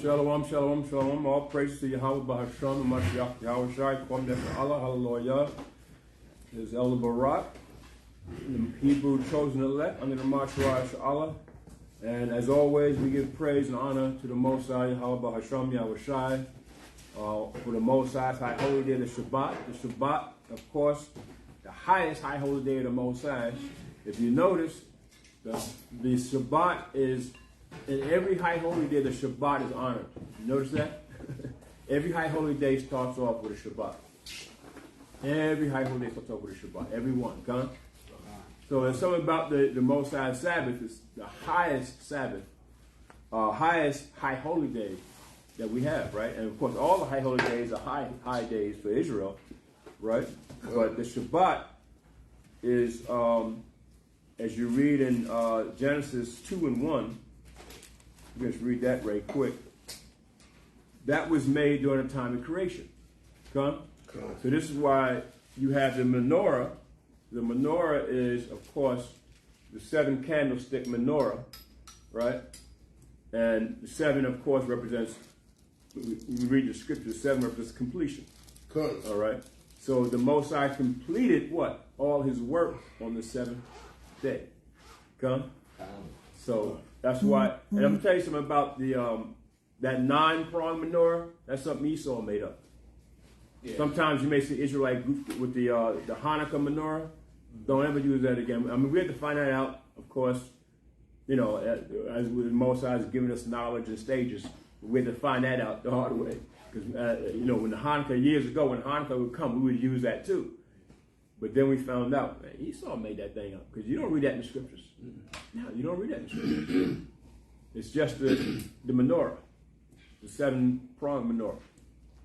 Shalom, shalom, shalom. All praise to Yahweh Bahasham, Mashiach, Yahweh Shai, Kwam Nefesh Allah, Hallelujah. This is Elder Barak, the Hebrew chosen elect under the Mashiach Allah. And as always, we give praise and honor to the Most High, Yahweh Bahasham, Yahweh Shai, for the Most High's high holy day, the Shabbat. The Shabbat, of course, the highest high holy day of the Most High. If you notice, the Shabbat is, in every high holy day, the Shabbat is honored. You notice that? Every high holy day starts off with a Shabbat. Every high holy day starts off with a Shabbat. Every one. Come? So there's something about the Most High Sabbath. It's the highest Sabbath, highest high holy day that we have, right? And of course, all the high holy days are high days for Israel, right? But the Shabbat is, as you read in Genesis 2 and 1, just read that right quick. That was made during the time of creation. Come? So this is why you have the menorah. The menorah is, of course, the 7 candlestick menorah, right? And the 7, of course, represents, you read the scripture, 7 represents completion. All right? So the Most High completed what? All his work on the 7th day. Come? So that's why, and I'm gonna tell you something about the that 9-pronged menorah. That's something Esau made up. Yeah. Sometimes you may see Israelite groups with the Hanukkah menorah. Don't ever use that again. I mean, we have to find that out, of course. You know, as Most High has given us knowledge and stages, we have to find that out the hard way. Because you know, when the Hanukkah years ago, when Hanukkah would come, we would use that too. But then we found out, man, Esau made that thing up because you don't read that in the scriptures. No, you don't read that in the scriptures. It's just the menorah, the 7-pronged menorah.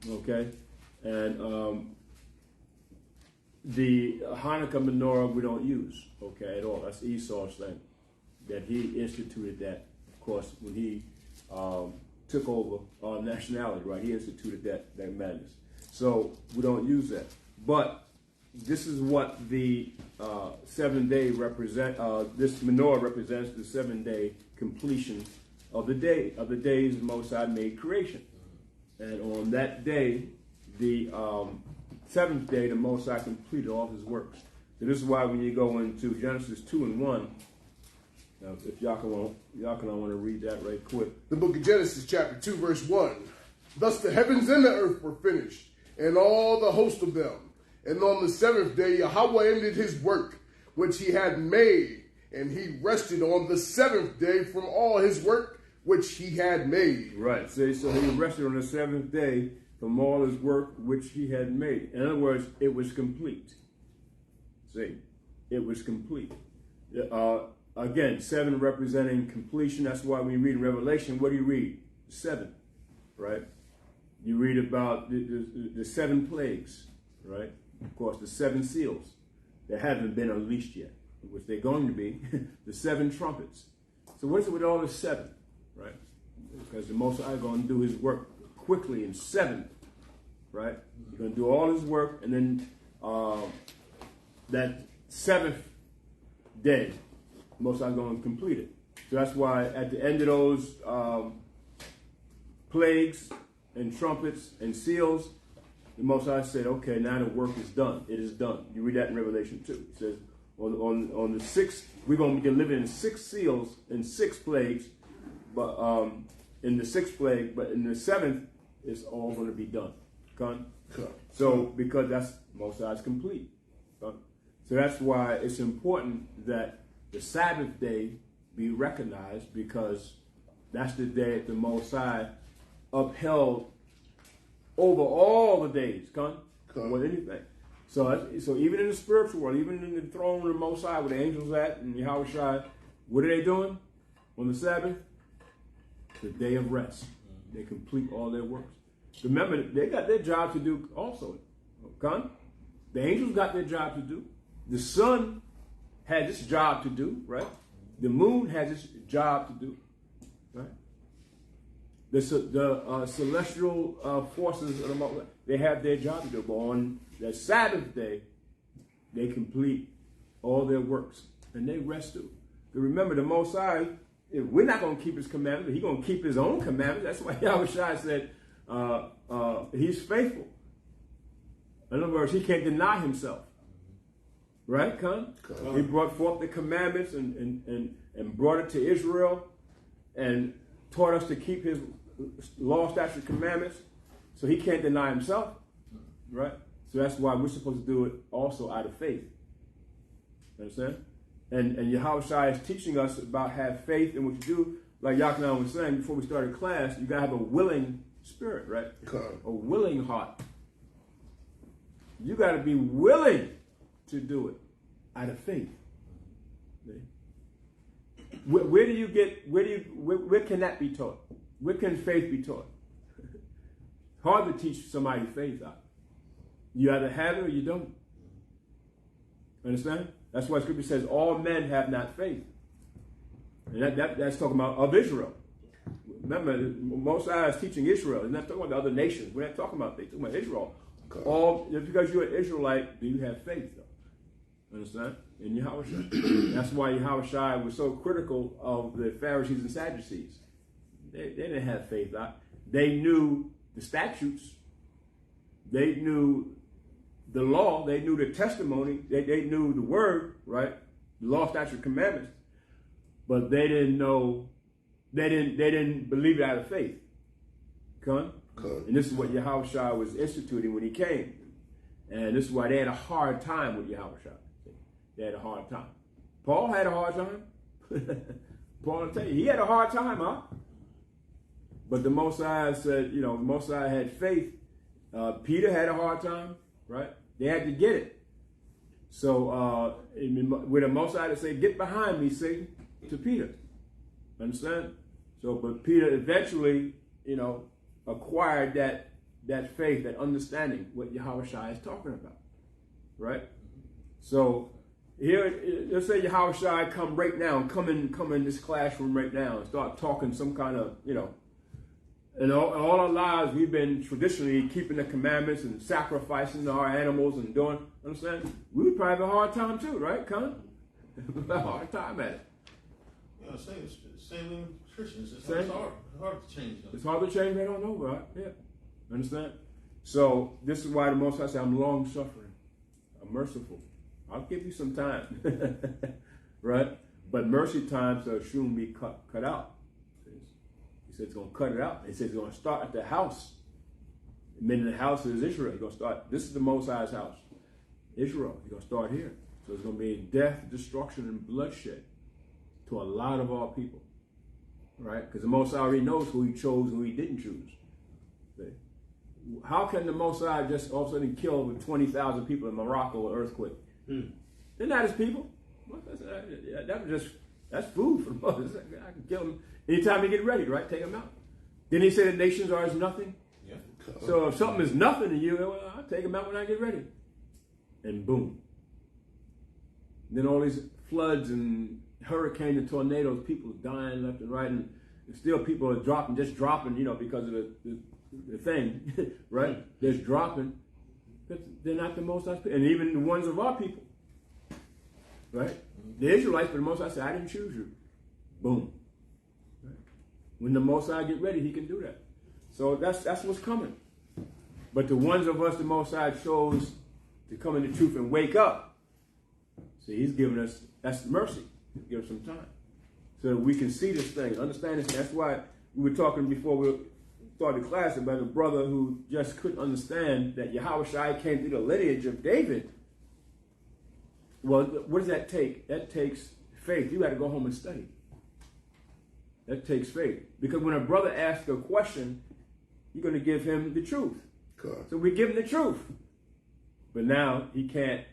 Okay, and the Hanukkah menorah we don't use, okay, at all. That's Esau's thing, that he instituted that, of course, when he took over our nationality, right? He instituted that madness. So we don't use that, but this is what the 7-day represent. This menorah represents the 7-day completion of the day of the days the Most High made creation, and on that day, the 7th day, the Most High completed all his works. So this is why when you go into Genesis 2 and 1, if y'all can want to read that right quick. The book of Genesis, chapter 2, verse 1. Thus the heavens and the earth were finished, and all the host of them. And on the 7th day, Yahweh ended his work, which he had made, and he rested on the 7th day from all his work, which he had made. Right. So he rested on the 7th day from all his work, which he had made. In other words, it was complete. See, it was complete. Again, 7 representing completion. That's why when you read in Revelation, what do you read? 7, right? You read about the 7 plagues, right? Of course, the 7 seals that haven't been unleashed yet, which they're going to be, the 7 trumpets. So what is it with all the 7, right? Because the Most High is going to do his work quickly in 7, right? He's going to do all his work, and then that 7th day, the Most High is going to complete it. So that's why at the end of those plagues and trumpets and seals, the Most High said, okay, now the work is done. It is done. You read that in Revelation 2. It says, on the 6th, we're going to be delivered in 6 seals and 6 plagues, but in the 6th plague, but in the 7th, it's all going to be done. So, because that's Most High is complete. So that's why it's important that the Sabbath day be recognized, because that's the day that the Most High upheld over all the days, with anything. So even in the spiritual world, even in the throne of the Most High, where the angels at and Yahweh Shai, what are they doing on the Sabbath? The day of rest. They complete all their works. Remember, they got their job to do also. The angels got their job to do. The sun had its job to do, right? The moon has its job to do, right? The celestial forces of the Most High, they have their job to do. But on the Sabbath day, they complete all their works and they rest too. But remember, the Most High if we're not going to keep his commandments, he's going to keep his own commandments. That's why Yahushua said he's faithful. In other words, he can't deny himself. Right, Khan? He brought forth the commandments and brought it to Israel and taught us to keep his law, statutes, commandments. So he can't deny himself. Right? So that's why we're supposed to do it also out of faith. Understand? And Yahushua is teaching us about have faith in what you do. Like Yakinan was saying before we started class, you got to have a willing spirit, right? A willing heart. You got to be willing to do it out of faith. Where can that be taught? Where can faith be taught? Hard to teach somebody faith out. You either have it or you don't. Understand? That's why Scripture says all men have not faith. And that's talking about of Israel. Remember, Mosiah is teaching Israel. He's not talking about the other nations. We're not talking about faith. We're talking about Israel. Just because you're an Israelite, do you have faith, though? Understand? In Yahushua. That's why Yahushua was so critical of the Pharisees and Sadducees. They didn't have faith. They knew the statutes. They knew the law. They knew the testimony. They knew the word, right? The law, statute, commandments. But they didn't know. They didn't believe it out of faith. Come. And this is what Yahushua was instituting when he came. And this is why they had a hard time with Yahushua. They had a hard time. Paul had a hard time. Paul will tell you, he had a hard time, huh? But the Mosiah said, the Mosiah had faith. Peter had a hard time, right? They had to get it. So with a Mosiah to say, get behind me, Satan, to Peter. Understand? So, but Peter eventually, acquired that faith, that understanding, what Yahushua is talking about, right? So here, let's say Yahushua come right now, come in this classroom right now and start talking some kind of, and all our lives we've been traditionally keeping the commandments and sacrificing our animals and doing, understand? We would probably have a hard time too, right, Con? A hard time at it. Yeah, same with Christians. It's hard to change them. It's hard to change. They don't know, right? Yeah. Understand? So this is why the Most High said, I'm long suffering. I'm merciful. I'll give you some time. Right? But mercy times will soon be cut out. He said it's going to cut it out. He said it's going to start at the house. Meaning the house is Israel. He's going to start. This is the Most High's house. Israel. He's going to start here. So it's going to be death, destruction, and bloodshed to a lot of our people. Right? Because the Most High already knows who he chose and who he didn't choose. See? How can the Most High just all of a sudden kill over 20,000 people in Morocco with an earthquake? They're not his people. That's food for the Most High. I can kill them anytime they get ready, right? Take them out. Didn't he say the nations are as nothing? Yeah. So if something is nothing to you, well, I'll take them out when I get ready. And boom. Then all these floods and hurricanes and tornadoes, people dying left and right, and still people are dropping, because of the thing, right? They're just dropping. But they're not the Most High people. And even the ones of our people, right? The Israelites, but the Most High said, I didn't choose you. Boom. Right? When the Most High get ready, he can do that. So that's what's coming. But the ones of us the Most High chose to come in the truth and wake up. See, he's giving us, that's mercy. Give us some time so that we can see this thing, understand this. That's why we were talking before we started class about a brother who just couldn't understand that Yahushua came through the lineage of David. Well, what does that take? That takes faith. You got to go home and study. That takes faith. Because when a brother asks a question, you're going to give him the truth. God. So we give him the truth. But now he can't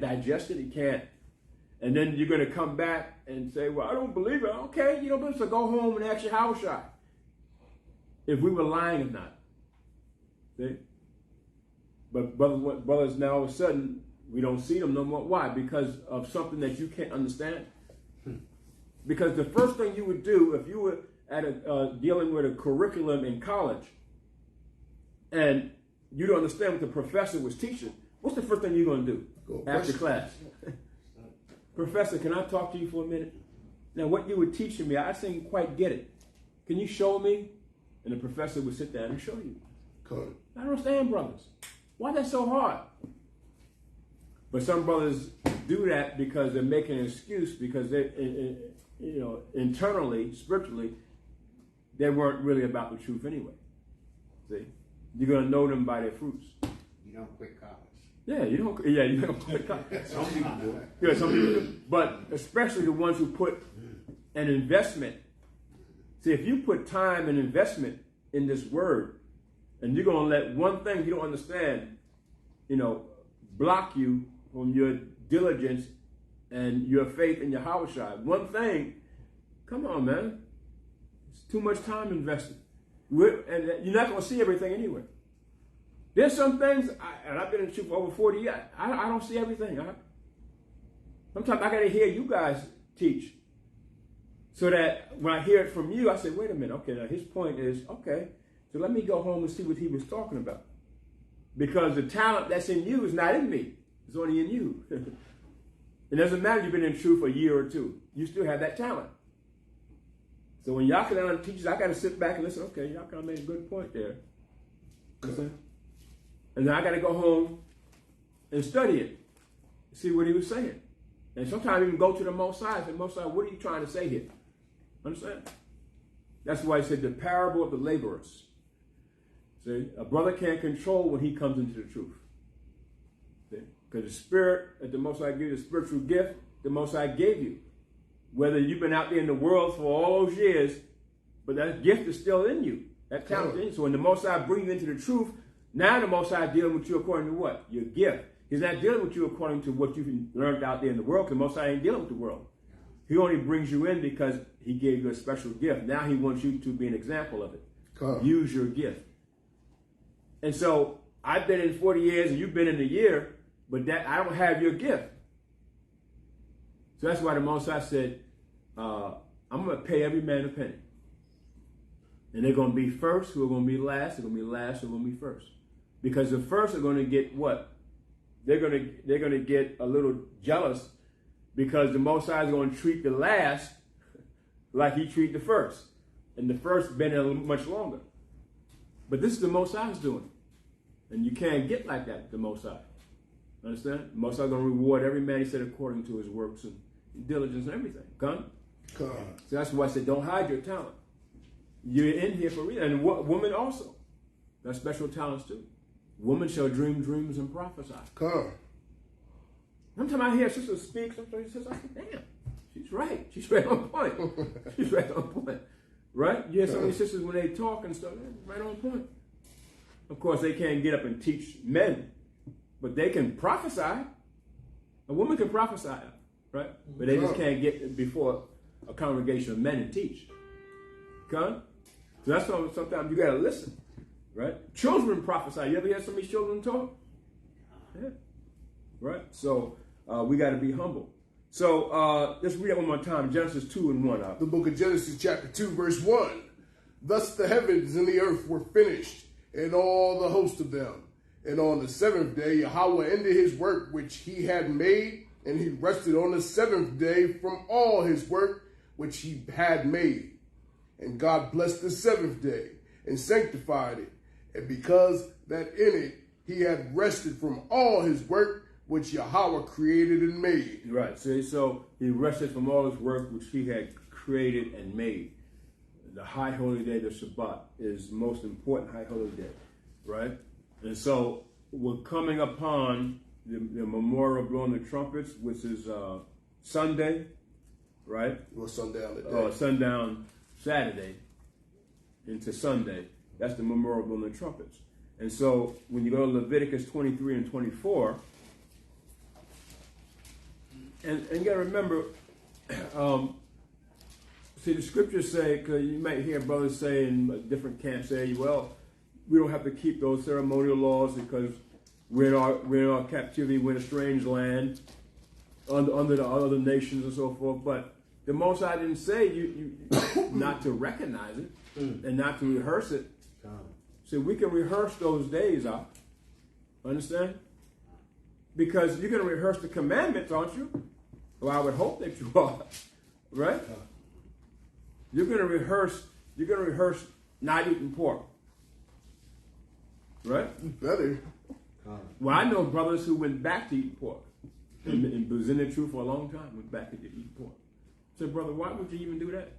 digest it. He can't. And then you're going to come back and say, well, I don't believe it. Okay, you don't believe it, so go home and ask your Yahushua if we were lying or not. See? But brothers, now all of a sudden, we don't see them no more. Why? Because of something that you can't understand. Because the first thing you would do if you were at dealing with a curriculum in college and you don't understand what the professor was teaching, what's the first thing you're going to do after class? Professor, can I talk to you for a minute? Now, what you were teaching me, I didn't quite get it. Can you show me? And the professor would sit down and show you. Come. I don't understand, brothers. Why that's so hard? But some brothers do that because they're making an excuse because they, internally, spiritually, they weren't really about the truth anyway. See, you're gonna know them by their fruits. You don't quit college. Yeah, you don't quit college. Some people do. Yeah, some people do. But especially the ones who put an investment. See, if you put time and investment in this word, and you're gonna let one thing you don't understand, block you from your diligence and your faith in Yahushua. One thing, come on, man. It's too much time invested. And you're not going to see everything anyway. There's some things, and I've been in the truth for over 40 years, I don't see everything. Sometimes I got to hear you guys teach. So that when I hear it from you, I say, wait a minute, okay, now his point is, okay, so let me go home and see what he was talking about. Because the talent that's in you is not in me. It's only in you. It doesn't matter if you've been in truth for a year or two. You still have that talent. So when Yakanan teaches, I got to sit back and listen. Okay, Yakanan made a good point there. Listen. And then I got to go home and study it. See what he was saying. And sometimes even go to the Most High and say, Most High, what are you trying to say here? Understand? That's why he said the parable of the laborers. See, a brother can't control when he comes into the truth. Because the spirit that the Most High gave you, the spiritual gift the Most High gave you. Whether you've been out there in the world for all those years, but that gift is still in you. That talent in you. So when the Most High brings you into the truth, now the Most High dealing with you according to what? Your gift. He's not dealing with you according to what you've learned out there in the world, because the Most High ain't dealing with the world. He only brings you in because he gave you a special gift. Now he wants you to be an example of it. Use your gift. And so I've been in 40 years and you've been in a year, but that I don't have your gift. So that's why the Most High said, I'm going to pay every man a penny. And they're going to be first who are going to be last. They're going to be last who are going to be first. Because the first are going to get what? They're going to get a little jealous because the Most High is going to treat the last like he treated the first. And the first been in much longer. But this is the Most High's doing. And you can't get like that with the Most High. Understand? The Most High is going to reward every man, he said, according to his works and diligence and everything. Come? So that's why I said, don't hide your talent. You're in here for a reason. And women also. Got special talents too. Women shall dream dreams and prophesy. Sometimes I hear sisters speak, sometimes she says, I say, damn, she's right. She's right on point. She's right on point. Right? You hear some of these sisters when they talk and stuff, right on point. Of course, they can't get up and teach men, but they can prophesy. A woman can prophesy, right? But they just can't get before a congregation of men and teach. Okay? So that's why sometimes you got to listen, right? Children prophesy. You ever hear some of these children talk? Yeah. Right? So we got to be humble. So let's read that one more time. Genesis 2:1. The book of Genesis chapter 2 verse 1. Thus the heavens and the earth were finished, and all the host of them. And on the seventh day Yahweh ended his work which he had made, and he rested on the seventh day from all his work which he had made. And God blessed the seventh day and sanctified it, and because that in it he had rested from all his work which Yahweh created and made. Right. See, so he rested from all his work which he had created and made. The high holy day, the Shabbat, is the most important high holy day, right? And so we're coming upon the memorial blowing the trumpets, which is Sunday, right? Well, sundown today. Sundown Saturday into Sunday. That's the memorial blowing the trumpets. And so when you go to Leviticus 23 and 24, and you got to remember, see, the scriptures say, because you might hear brothers say in different camps say, well, we don't have to keep those ceremonial laws because we're in our captivity, we're in a strange land, under the other nations and so forth. But the Most High didn't say you not to recognize it and not to rehearse it. So we can rehearse those days out. Understand? Because you're going to rehearse the commandments, aren't you? Well, I would hope that you are. right? You're gonna rehearse not eating pork. Right? You better. Well, I know brothers who went back to eating pork. And was in the truth for a long time, went back to eating pork. I said, brother, why would you even do that?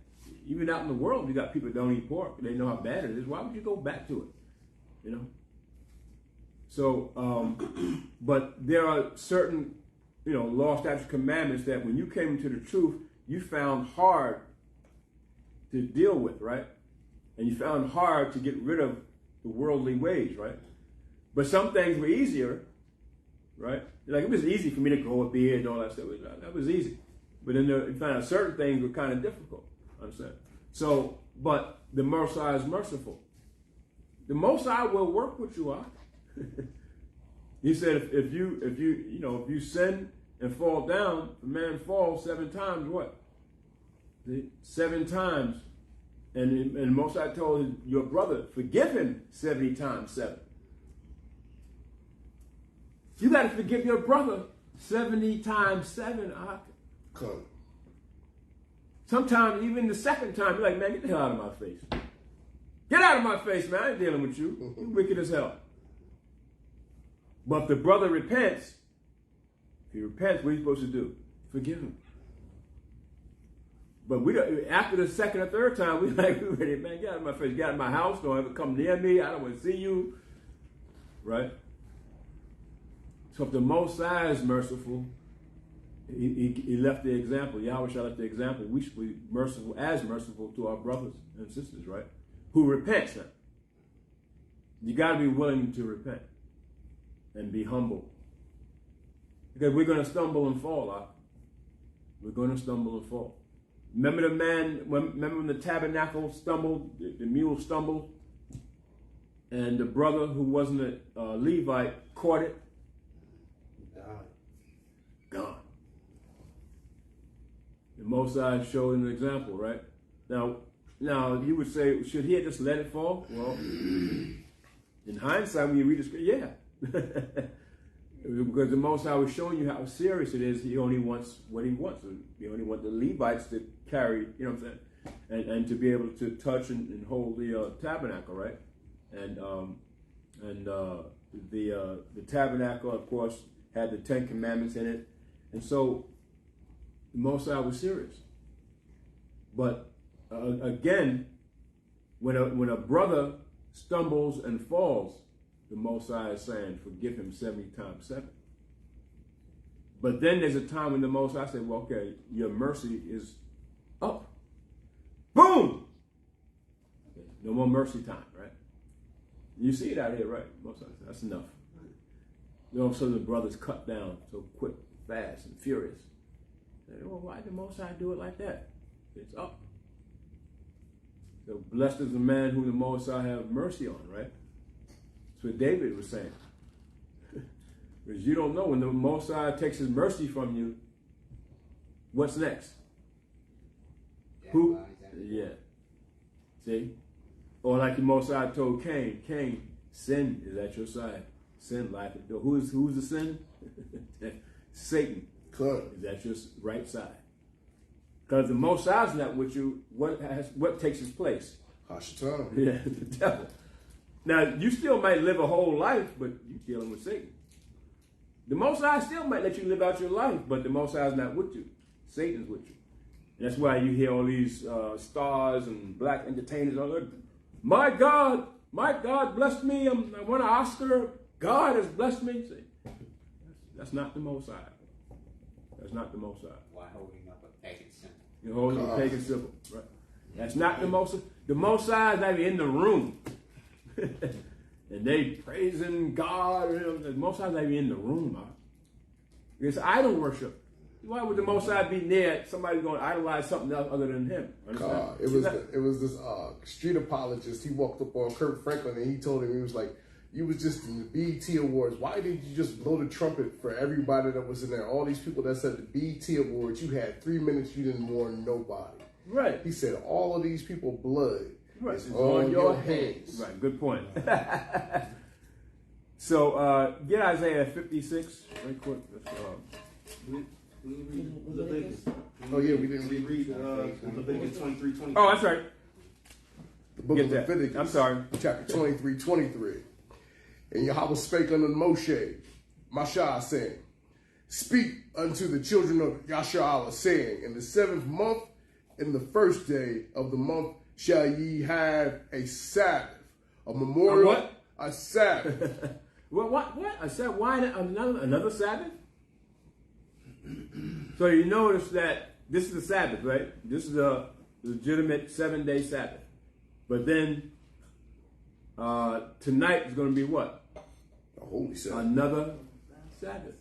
Even out in the world, you got people that don't eat pork. They know how bad it is. Why would you go back to it? You know? So, but there are certain, law, statutes, commandments that when you came into the truth, you found hard to deal with, right? And you found hard to get rid of the worldly ways, right? But some things were easier, right? Like it was easy for me to grow a beard and all that stuff. That was easy. But then you find out certain things were kind of difficult. Understand? So, but the Most High is merciful. The Most High will work with you out. He said, if you sin and fall down, the man falls 7 times. What? 7 times, and Most High told your brother, forgive him 70 times 7. You got to forgive your brother 70 times 7. Come. Sometimes even the second time, you're like, man, get the hell out of my face. Get out of my face, man. I ain't dealing with you. You're wicked as hell. But if the brother repents, if he repents, what are you supposed to do? Forgive him. But we don't, after the second or third time, we like, man, get out of my face. Get out of my house. Don't ever come near me. I don't want to see you. Right? So if the Most High is merciful, he left the example. Yahweh shall left the example. We should be merciful to our brothers and sisters, right? Who repent now. You got to be willing to repent and be humble. Because we're going to stumble and fall. We're going to stumble and fall. Remember when the tabernacle stumbled, the mule stumbled, and the brother who wasn't a Levite caught it? Gone. The Most High showed an example, right? Now you would say, should he have just let it fall? Well, in hindsight, when you read the scripture, yeah. Because the Most High was showing you how serious it is. He only wants what he wants. He only wants the Levites to carry, you know what I'm saying? And to be able to touch and hold the tabernacle, right? And the tabernacle, of course, had the 10 Commandments in it. And so the Most High was serious. But again, when a brother stumbles and falls, the Most High is saying, forgive him 70 times 7. But then there's a time when the Most High said, well, okay, your mercy is up. Boom! Okay, no more mercy time, right? You see it out here, right? Most High said, that's enough. Then all of a sudden the brother's cut down so quick, fast, and furious. And, well, why did the Most High do it like that? It's up. So blessed is the man whom the Most High have mercy on, right? That's what David was saying. Because you don't know, when the Most High takes his mercy from you, what's next? Who? Yeah. See? Or like the Most High told Cain, Cain, sin is at your side. Sin life. Who's the sin? Satan. Good. Is at your right side. Because the Most High is not with you. What takes his place? Hashatan. Yeah, the devil. Now, you still might live a whole life, but you're dealing with Satan. The Most High still might let you live out your life, but the Most High is not with you. Satan's with you. And that's why you hear all these stars and black entertainers all that. My God blessed me. I won an Oscar. God has blessed me. See, that's not the Most High. That's not the Most High. Why holding up a pagan symbol? You're holding a pagan symbol, right? That's not the Most High. The Most High is not even in the room. And they praising God. The Most High is not even in the room. Huh? It's idol worship. Why would the Most High be near somebody going to idolize something else other than him? God, it was this street apologist. He walked up on Kirk Franklin and he told him, he was like, you was just in the BET Awards. Why did you just blow the trumpet for everybody that was in there? All these people that said the BET Awards, you had 3 minutes, you didn't warn nobody. Right. He said all of these people blood is on your hands. Right, good point. So get Isaiah 56 right quick. We read Leviticus. Oh, yeah, we didn't read Leviticus 23:20. Oh, that's right. the book Get of that. Leviticus. I'm sorry. Chapter 23:23. And Yahweh spake unto Moshe, Mashah, saying, Speak unto the children of Yasharallah, saying, In the 7th month, in the 1st day of the month, shall ye have a Sabbath, a memorial. what? A Sabbath. Well, what? I said, why another Sabbath? So you notice that this is the Sabbath, right? This is a legitimate 7-day Sabbath. But then tonight is going to be what? A holy Sabbath. Another Sabbath.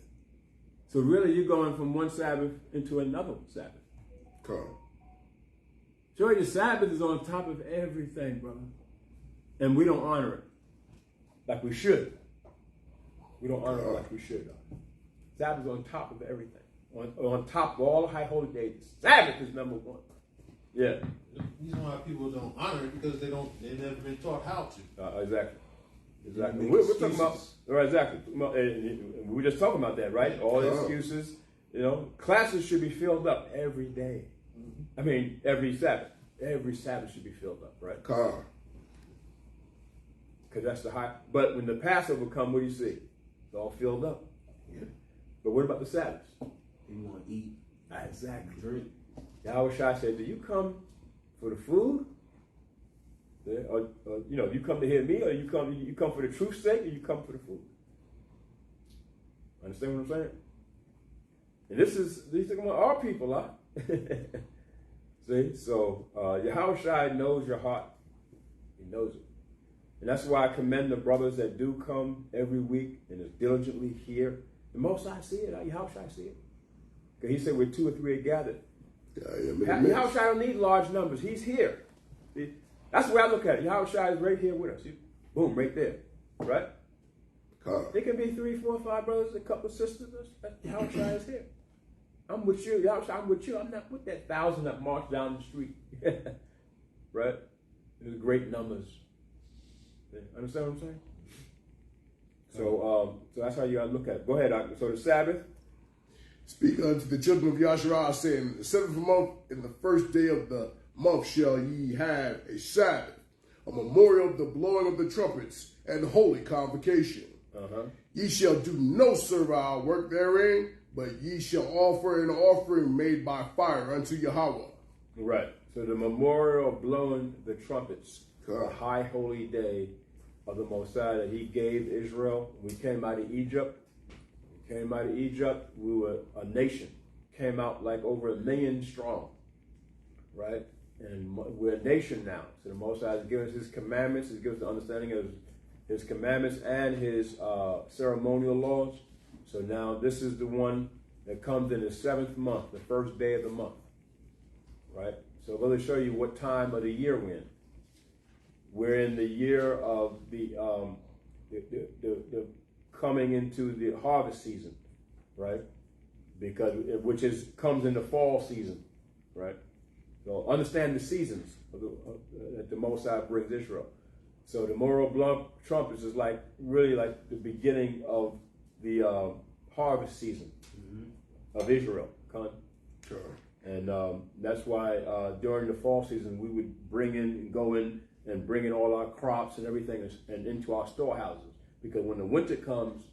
So really, you're going from one Sabbath into another Sabbath. Come. So the Sabbath is on top of everything, brother. And we don't honor it like we should. We don't honor it like we should. Sabbath is on top of everything. On top of all the high holy days. Sabbath is number one. Yeah. The reason why people don't honor it because they've never been taught how to. Exactly. Make We're talking about, excuses. right, exactly. And we were just talking about that, right? All the excuses. You know, classes should be filled up every day. I mean, every Sabbath. Every Sabbath should be filled up, right? Come. Because that's the high. But when the Passover comes, what do you see? It's all filled up. Yeah. But what about the Sabbaths? You want to eat, Exactly. drink. Yahweh Shai said, do you come for the food? Yeah, or you come to hear me, or you come for the truth's sake, or you come for the food? Understand what I'm saying? And these are our people, huh? See? So Yahweh Shai knows your heart. He knows it. And that's why I commend the brothers that do come every week and is diligently here. The most I see it, Yahweh Shai see it. Because he said, where 2 or 3 are gathered. Yahweh Shai don't need large numbers. He's here. See? That's the way I look at it. Yahweh Shai is right here with us. Boom, right there. Right? There can be 3, 4, 5 brothers, a couple of sisters. Yahweh Shai is here. I'm with you. Yahweh Shai, I'm with you. I'm not with that 1,000 that march down the street. Right? There's great numbers. Understand what I'm saying? So that's how you gotta look at it. Go ahead, Doctor. So the Sabbath. Speak unto the children of Yasharah, saying, In the 7th month, in the 1st day of the month, shall ye have a Sabbath, a memorial of the blowing of the trumpets, and holy convocation. Ye shall do no servile work therein, but ye shall offer an offering made by fire unto Yahweh. Right. So the memorial of blowing the trumpets, the high holy day of the Mosiah that he gave Israel. We came out of Egypt. We were a nation. Came out like over 1 million strong. Right? And we're a nation now. So the Mosiah has given us his commandments. He's given us the understanding of his commandments and his ceremonial laws. So now this is the one that comes in the 7th month, the 1st day of the month. Right? So let me show you what time of the year we're in. We're in the year of the coming into the harvest season, right? Because comes in the fall season, right? So understand the seasons that the Most High brings Israel. So the memorial blow trumpets is really like the beginning of the harvest season of Israel. And that's why during the fall season we would go in and bring in all our crops and everything and into our storehouses. Because when the winter comes,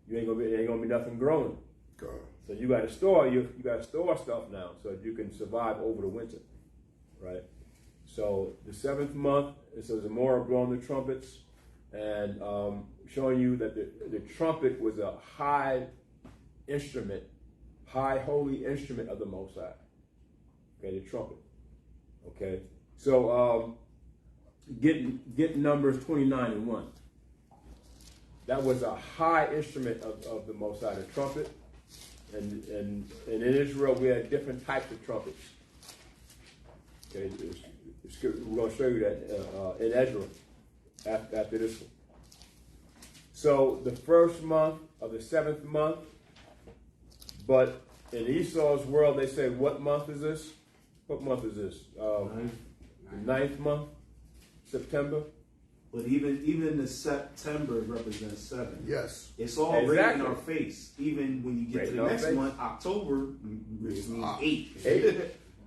there ain't gonna be nothing growing. So you got to store stuff now so that you can survive over the winter, right? So the 7th month, it says the memorial blowing the trumpets, and showing you that the trumpet was a high holy instrument of the Most High. Okay, the trumpet. Okay, so get Numbers 29 and 1. That was a high instrument of the Most High, the trumpet. And in Israel, we had different types of trumpets. Okay, we're going to show you that in Ezra after this one. So the 1st month of the 7th month, but in Esau's world, they say, what month is this? What month is this? The 9th month, September. But even the September represents 7. Yes. It's all right Exactly. in our face. Even when you get Right to in the our next face. month, October, which means 8. 8.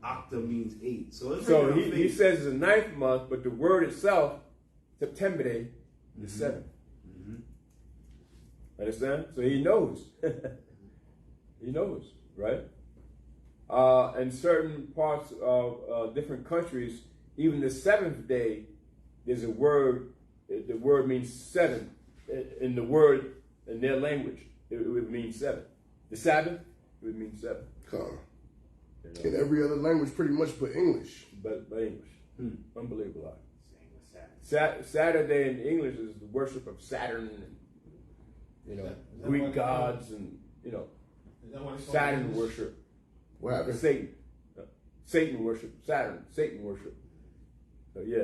Octa means 8. So it's So right in our he face. says it's the 9th month, but the word itself, September day, is 7. Understand? So he knows. He knows, right? In certain parts of different countries, even the 7th day, there's a word. The word means 7. In the word, in their language, it would mean 7. The Sabbath, it would mean 7. Come. You know? In every other language, pretty much, but English. But English. Unbelievable. Same with Saturday. Saturday in English is the worship of Saturn and, Is that Greek what- gods and, Is that what it's called? Saturn worship. What Or happened? Satan. Satan worship. Satan worship. So yeah.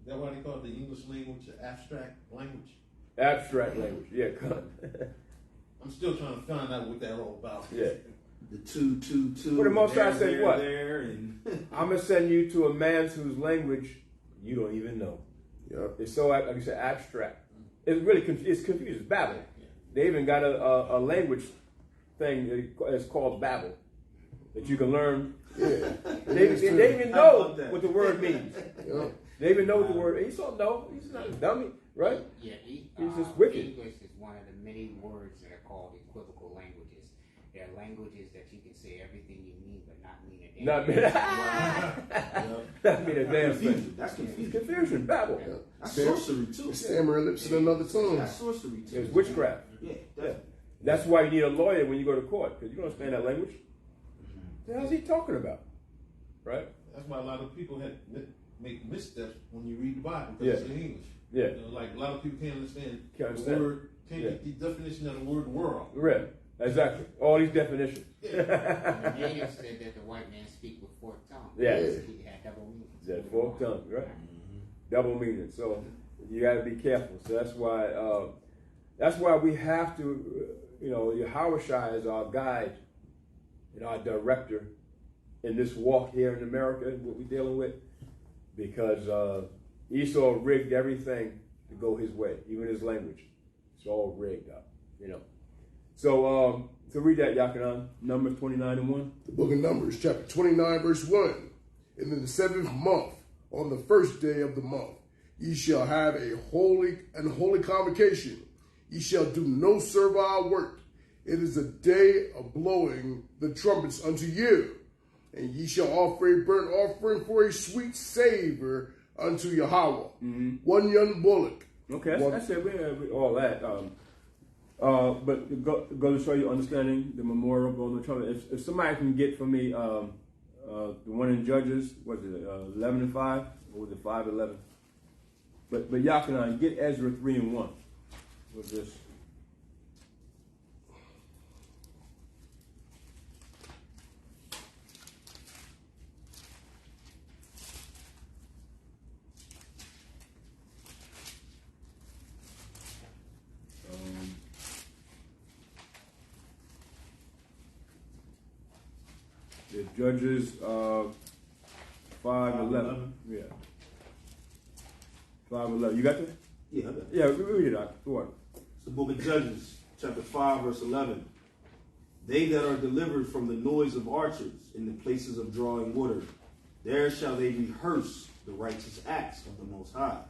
Is that why they call it the English language, the abstract language? Abstract language. Yeah, I'm still trying to find out what that's all about. yeah. The 2. Well, the Most High said what? There, and I'm gonna send you to a man whose language you don't even know. Yep. It's so, like you said, abstract. It's really it's confused. It's Babel. They even got a language thing that's called Babel that you can learn. Yeah. They even How know about that? what the word means. Yep. They even know what the word. Esau, no, he's not a dummy, right? Yeah, He's just wicked. English is one of the many words that are called equivocal languages. There are languages that you can say everything you mean, but not mean a damn Not thing. Wow. that mean a damn Confusion. thing. That's It's confusion. confusion, Babel. That's sorcery too. Stammering lips in another tongue. That's sorcery too. It's witchcraft. Yeah, Yeah. definitely. That's why you need a lawyer when you go to court, because you don't understand that language. What the hell is he talking about? Right? That's why a lot of people make missteps when you read the Bible because it's in English. Yeah. Like a lot of people can't understand Can't understand. the word, can't get the definition of the word world. Right. Exactly. All these definitions. And the natives said that the white man speak with forked tongue. Yes. He had double meanings. That forked tongue, right? Double meaning. So you got to be careful. So that's why we have to, Yahweh Shai is our guide and our director in this walk here in America, what we're dealing with, because Esau rigged everything to go his way, even his language. It's all rigged up, So read that, Yakanan, Numbers 29:1. The book of Numbers, chapter 29, verse 1. And in the 7th month, on the 1st day of the month, ye shall have a holy convocation. Ye shall do no servile work. It is a day of blowing the trumpets unto you. And ye shall offer a burnt offering for a sweet savor unto Yahweh. One young bullock. Okay, that's it. We all that. But it go to show you understanding the memorial blowing the trumpet. If somebody can get for me the one in Judges, what is it, 11:5, or was it 5:11? But Yakanan, get Ezra 3:1. With this. The Judges 5:11. Yeah. 5:11. You got that? Yeah, I got it. Yeah, read it out. Go on. It's the book of Judges, chapter 5, verse 11. They that are delivered from the noise of archers in the places of drawing water, there shall they rehearse the righteous acts of the Most High,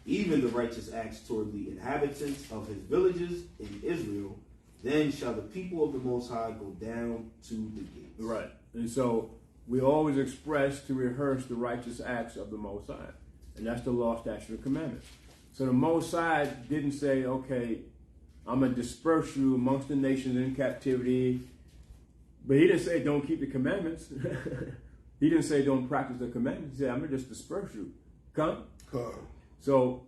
even the righteous acts toward the inhabitants of his villages in Israel. Then shall the people of the Most High go down to the gates. Right. And so we always express to rehearse the righteous acts of the Most High. And that's the law, statute, and commandments. So the Most High didn't say, okay, I'm going to disperse you amongst the nations in captivity. But he didn't say don't keep the commandments. He didn't say don't practice the commandments. He said, I'm going to just disperse you. Come. So,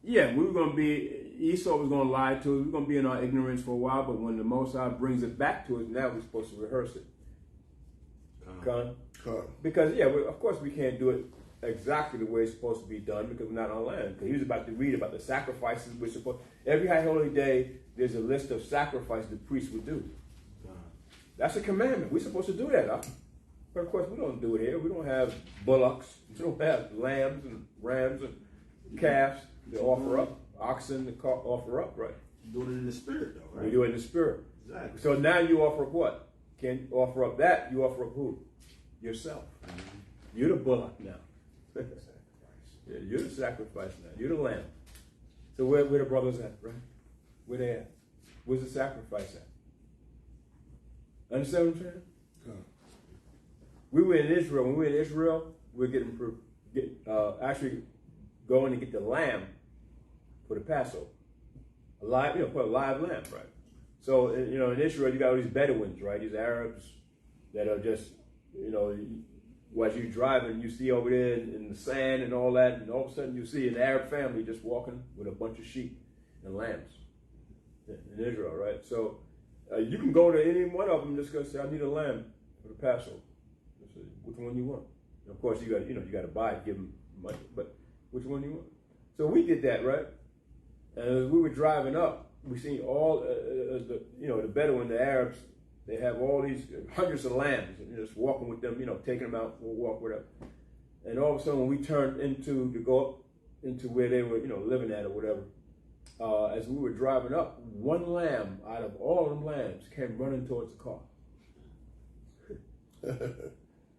yeah, we were going to be, Esau was going to lie to us. We were going to be in our ignorance for a while. But when the Most High brings it back to us, now we're supposed to rehearse it. Come. Because, yeah, of course we can't do it exactly the way it's supposed to be done because we're not on land. Because he was about to read about the sacrifices we're supposed. Every high holy day, there's a list of sacrifices the priest would do. That's a commandment. We're supposed to do that, huh? But of course, we don't do it here. We don't have bullocks. We don't have lambs and rams and calves. They offer up. Oxen to offer up, right? You're doing it in the spirit, though, right? We do it in the spirit. Exactly. So now you offer up what? Can't offer up that. You offer up who? Yourself. You're the bullock now. Yeah, you're the sacrifice now. You're the lamb. So where the brothers at, right? Where they at? Where's the sacrifice at? Understand what I'm saying? We were in Israel. When we were in Israel, we're actually going to get the lamb for the Passover. A live lamb, right? So, in Israel, you got all these Bedouins, right? These Arabs that are just, while you're driving, you see over there in the sand and all that, and all of a sudden you see an Arab family just walking with a bunch of sheep and lambs in Israel, right? So, you can go to any one of them and just go say, I need a lamb for the Passover. Say, which one you want? And of course, you got to buy it, give them money, but which one you want? So we did that, right? And as we were driving up, we seen all the Bedouin, the Arabs. They have all these hundreds of lambs, and just walking with them, taking them out for a walk, whatever. And all of a sudden, when we turned to go up into where they were, living at or whatever, as we were driving up, one lamb out of all of them lambs came running towards the car.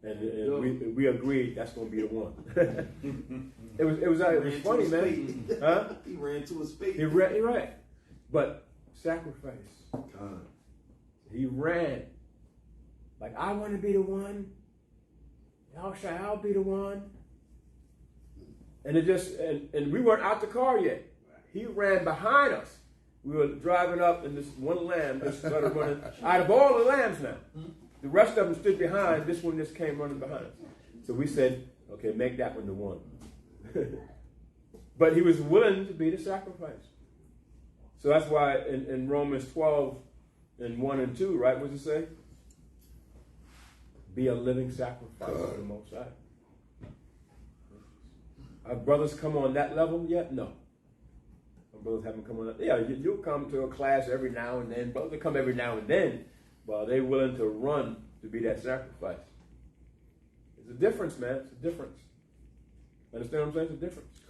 And we agreed that's going to be the one. it was funny, man. Huh? He ran to his fate. Right. But sacrifice. He ran. Like, I want to be the one. I'll be the one. And it just, and we weren't out the car yet. He ran behind us. We were driving up, and this one lamb just started running. Out of all the lambs now, the rest of them stood behind. This one just came running behind us. So we said, okay, make that one the one. But he was willing to be the sacrifice. So that's why in Romans 12 and 1 and 2, right, what does it say? Be a living sacrifice to the Most High. Our brothers come on that level yet? No. Our brothers haven't come on that. Yeah, you'll come to a class every now and then. Brothers come every now and then. But they're willing to run to be that sacrifice. It's a difference, man. It's a difference. Understand what I'm saying? It's a difference.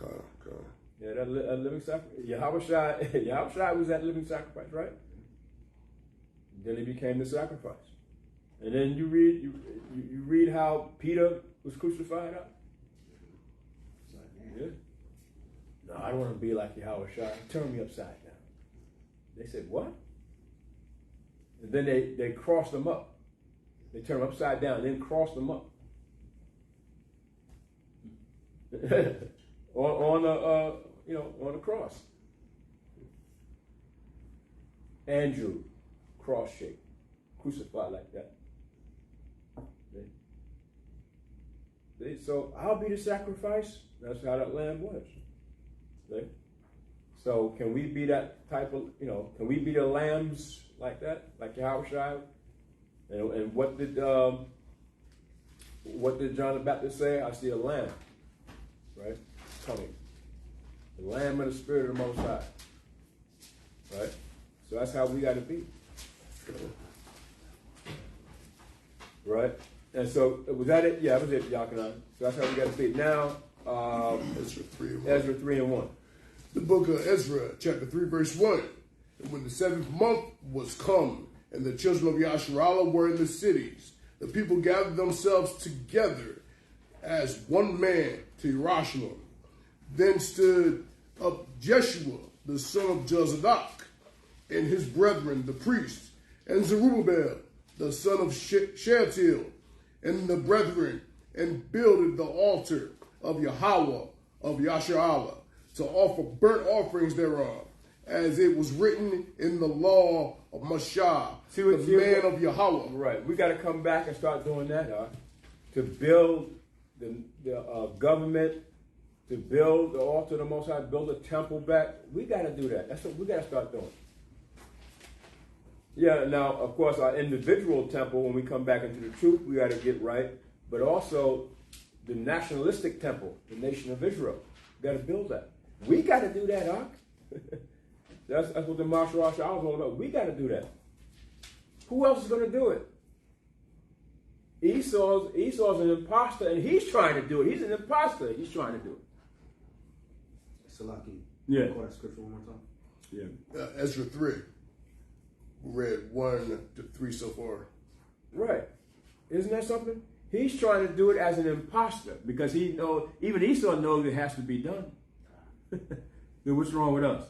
Yeah, that living sacrifice. Yahweh was that living sacrifice, right? Then he became the sacrifice. And then you read how Peter was crucified up. Yeah. No, I don't want to be like Yahweh. Turn me upside down. They said, what? And then they crossed them up. They turned them upside down and then crossed them up. on the cross. Andrew, cross shaped, crucified like that. So I'll be the sacrifice. That's how that lamb was. Okay? So can we be that type of, can we be the lambs like that, like Yahweh? And what did John the Baptist say? I see a lamb, right, coming. The lamb of the Spirit of the Most High. Right? So that's how we got to be. Right? And so, was that it? Yeah, that was it, Yakinan. So that's how we got to be. Now, Ezra 3 and 1. The book of Ezra, chapter 3, verse 1. And when the 7th month was come, and the children of Yasharallah were in the cities, the people gathered themselves together as one man to Jerusalem. Then stood up Jeshua, the son of Jozadak, and his brethren, the priests, and Zerubbabel, the son of Shealtiel, and the brethren, and builded the altar of Yahweh of Yasharallah, to offer burnt offerings thereof, as it was written in the law of Mashah, the man of Yahweh. Right. We got to come back and start doing that, to build the government, to build the altar of the Most High, build a temple back. We got to do that. That's what we got to start doing. Yeah, now, of course, our individual temple, when we come back into the truth, we got to get right. But also, the nationalistic temple, the nation of Israel, we got to build that. We got to do that, That's what the Marshal Rosh was all about. We got to do that. Who else is going to do it? Esau's an imposter, and he's trying to do it. He's an imposter. He's trying to do it. Salaki. Yeah. Call that scripture one more time. Yeah. Ezra 3. We read 1 to 3 so far. Right. Isn't that something? He's trying to do it as an imposter because he knows, even Esau knows it has to be done. Then what's wrong with us?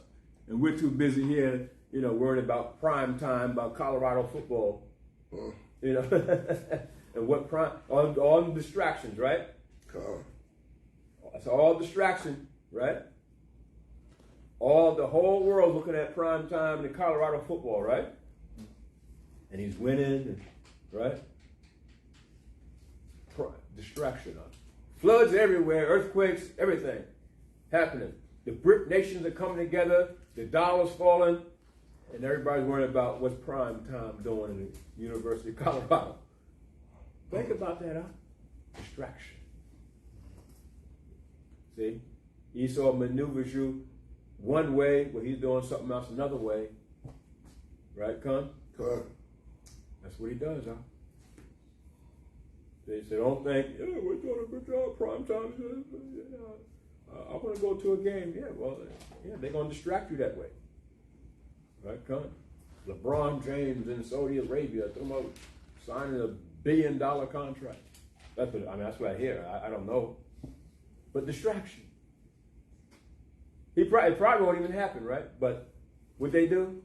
And we're too busy here, worrying about prime time, about Colorado football, and what prime, all the distractions, right? It's all distraction, right? The whole world looking at prime time and Colorado football, right? And he's winning, right? Distraction on floods everywhere, earthquakes, everything happening. The BRIC nations are coming together, the dollar's falling, and everybody's worrying about what's prime time doing in the University of Colorado. Think about that, huh? Distraction. See? Esau maneuvers you one way, but he's doing something else another way. Right, Con? That's what he does, huh? They say, don't think, we're doing a good job, prime time. I want to go to a game. They're going to distract you that way. Right, Con? LeBron James in Saudi Arabia talking about signing $1 billion contract. That's what I hear. I don't know. But distraction. It probably won't even happen, right? But what they do?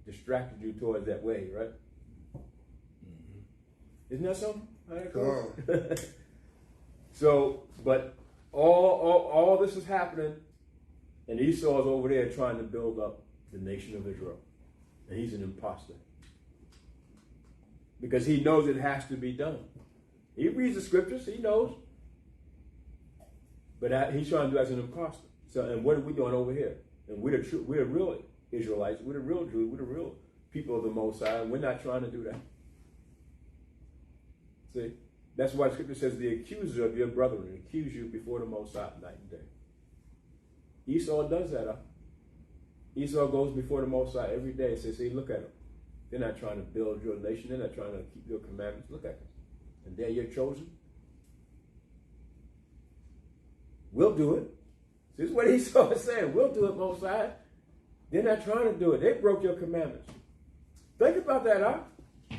Distracted you towards that way, right? Isn't that something? So, but all this is happening, and Esau is over there trying to build up the nation of Israel. And he's an imposter. Because he knows it has to be done. He reads the scriptures, he knows. But he's trying to do it as an imposter. So, and what are we doing over here? And we're the real Israelites, we're the real Jews, we're the real people of the Most High, and we're not trying to do that. See? That's why the scripture says the accuser of your brethren accuse you before the Most High night and day. Esau does that, huh? Esau goes before the Most High every day and says, see, look at them. They're not trying to build your nation. They're not trying to keep your commandments. Look at them. And they're your chosen. We'll do it. This is what Esau is saying. We'll do it, Most High. They're not trying to do it. They broke your commandments. Think about that, huh?